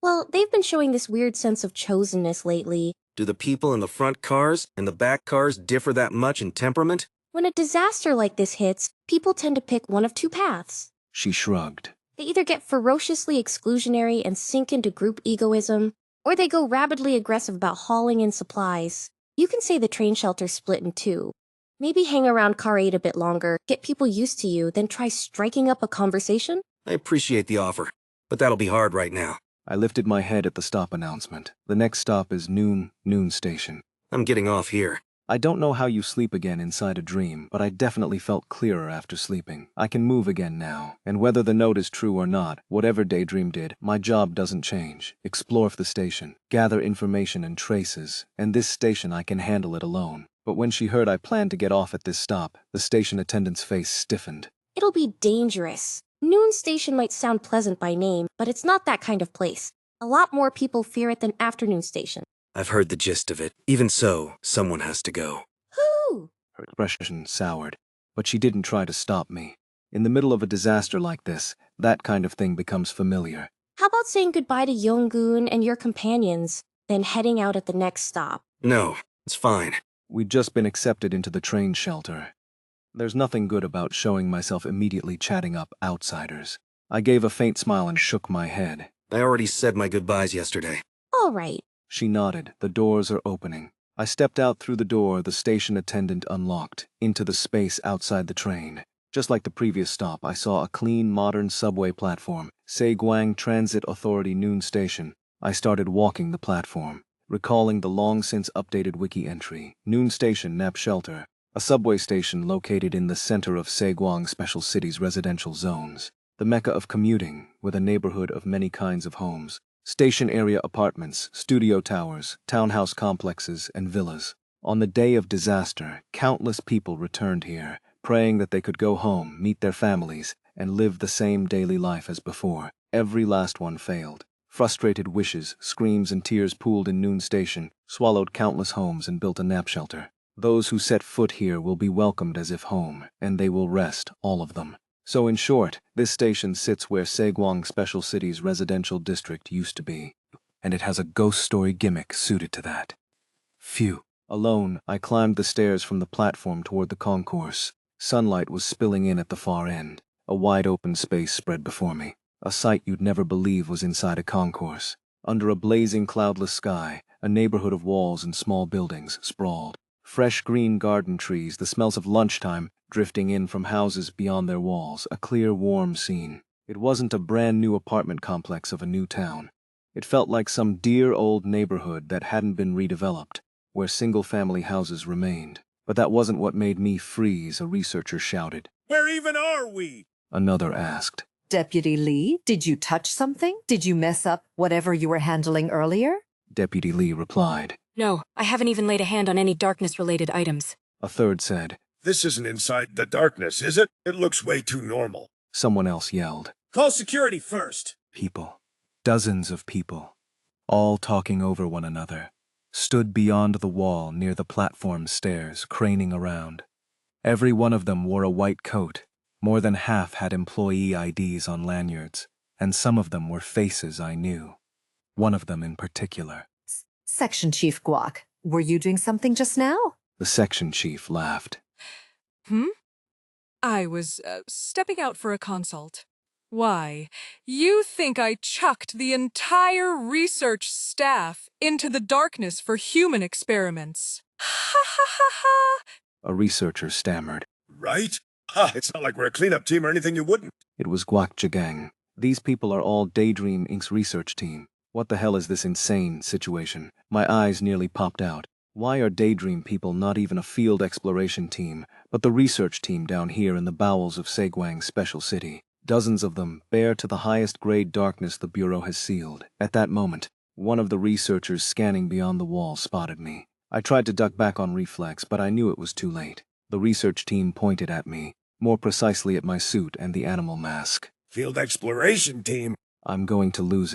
Speaker 12: Well, they've been showing this weird sense of chosenness lately.
Speaker 2: Do the people in the front cars and the back cars differ that much in temperament?
Speaker 12: When a disaster like this hits, people tend to pick one of two paths.
Speaker 1: She shrugged.
Speaker 12: They either get ferociously exclusionary and sink into group egoism, or they go rabidly aggressive about hauling in supplies. You can say the train shelter's split in two. Maybe hang around Car 8 a bit longer, get people used to you, then try striking up a conversation?
Speaker 2: I appreciate the offer, but that'll be hard right now.
Speaker 1: I lifted my head at the stop announcement. The next stop is Noon Station.
Speaker 2: I'm getting off here.
Speaker 1: I don't know how you sleep again inside a dream, but I definitely felt clearer after sleeping. I can move again now, and whether the note is true or not, whatever Daydream did, my job doesn't change. Explore the station, gather information and traces, and this station I can handle it alone. But when she heard I planned to get off at this stop, the station attendant's face stiffened.
Speaker 12: It'll be dangerous. Noon Station might sound pleasant by name, but it's not that kind of place. A lot more people fear it than Afternoon Station.
Speaker 2: I've heard the gist of it. Even so, someone has to go.
Speaker 12: Who?
Speaker 1: Her expression soured, but she didn't try to stop me. In the middle of a disaster like this, that kind of thing becomes familiar.
Speaker 12: How about saying goodbye to Yonggun and your companions, then heading out at the next stop?
Speaker 2: No, it's fine.
Speaker 1: We'd just been accepted into the train shelter. There's nothing good about showing myself immediately chatting up outsiders. I gave a faint smile and shook my head.
Speaker 2: I already said my goodbyes yesterday.
Speaker 12: All right.
Speaker 1: She nodded. The doors are opening. I stepped out through the door the station attendant unlocked, into the space outside the train. Just like the previous stop, I saw a clean, modern subway platform, Saeguang Transit Authority Noon Station. I started walking the platform, recalling the long-since updated wiki entry, Noon Station Nap Shelter, a subway station located in the center of Saeguang Special City's residential zones, the mecca of commuting, with a neighborhood of many kinds of homes. Station area apartments, studio towers, townhouse complexes, and villas. On the day of disaster, countless people returned here, praying that they could go home, meet their families, and live the same daily life as before. Every last one failed. Frustrated wishes, screams, and tears pooled in Noon Station, swallowed countless homes and built a nap shelter. Those who set foot here will be welcomed as if home, and they will rest, all of them. So in short, this station sits where Saegwang Special City's residential district used to be, and it has a ghost story gimmick suited to that. Phew. Alone, I climbed the stairs from the platform toward the concourse. Sunlight was spilling in at the far end. A wide open space spread before me. A sight you'd never believe was inside a concourse. Under a blazing cloudless sky, a neighborhood of walls and small buildings sprawled. Fresh green garden trees, the smells of lunchtime drifting in from houses beyond their walls, a clear, warm scene. It wasn't a brand new apartment complex of a new town. It felt like some dear old neighborhood that hadn't been redeveloped, where single-family houses remained. But that wasn't what made me freeze, a researcher shouted.
Speaker 13: Where even are we?
Speaker 1: Another asked.
Speaker 9: Deputy Lee, did you touch something? Did you mess up whatever you were handling earlier?
Speaker 1: Deputy Lee replied.
Speaker 11: No, I haven't even laid a hand on any darkness-related items.
Speaker 1: A third said.
Speaker 13: This isn't inside the darkness, is it? It looks way too normal.
Speaker 1: Someone else yelled.
Speaker 13: Call security first.
Speaker 1: People. Dozens of people. All talking over one another. Stood beyond the wall near the platform stairs, craning around. Every one of them wore a white coat. More than half had employee IDs on lanyards, and some of them were faces I knew. One of them in particular.
Speaker 9: Section Chief Guak, were you doing something just now?
Speaker 1: The section chief laughed.
Speaker 14: I was stepping out for a consult. Why, you think I chucked the entire research staff into the darkness for human experiments? Ha ha ha ha!
Speaker 1: A researcher stammered.
Speaker 13: Right? Ha, it's not like we're a cleanup team or anything you wouldn't.
Speaker 1: It was Guak Jagang. These people are all Daydream Inc.'s research team. What the hell is this insane situation? My eyes nearly popped out. Why are Daydream people not even a field exploration team, but the research team down here in the bowels of Saegwang Special City? Dozens of them, bare to the highest grade darkness the Bureau has sealed. At that moment, one of the researchers scanning beyond the wall spotted me. I tried to duck back on reflex, but I knew it was too late. The research team pointed at me, more precisely at my suit and the animal mask.
Speaker 13: Field exploration team?
Speaker 1: I'm going to lose it.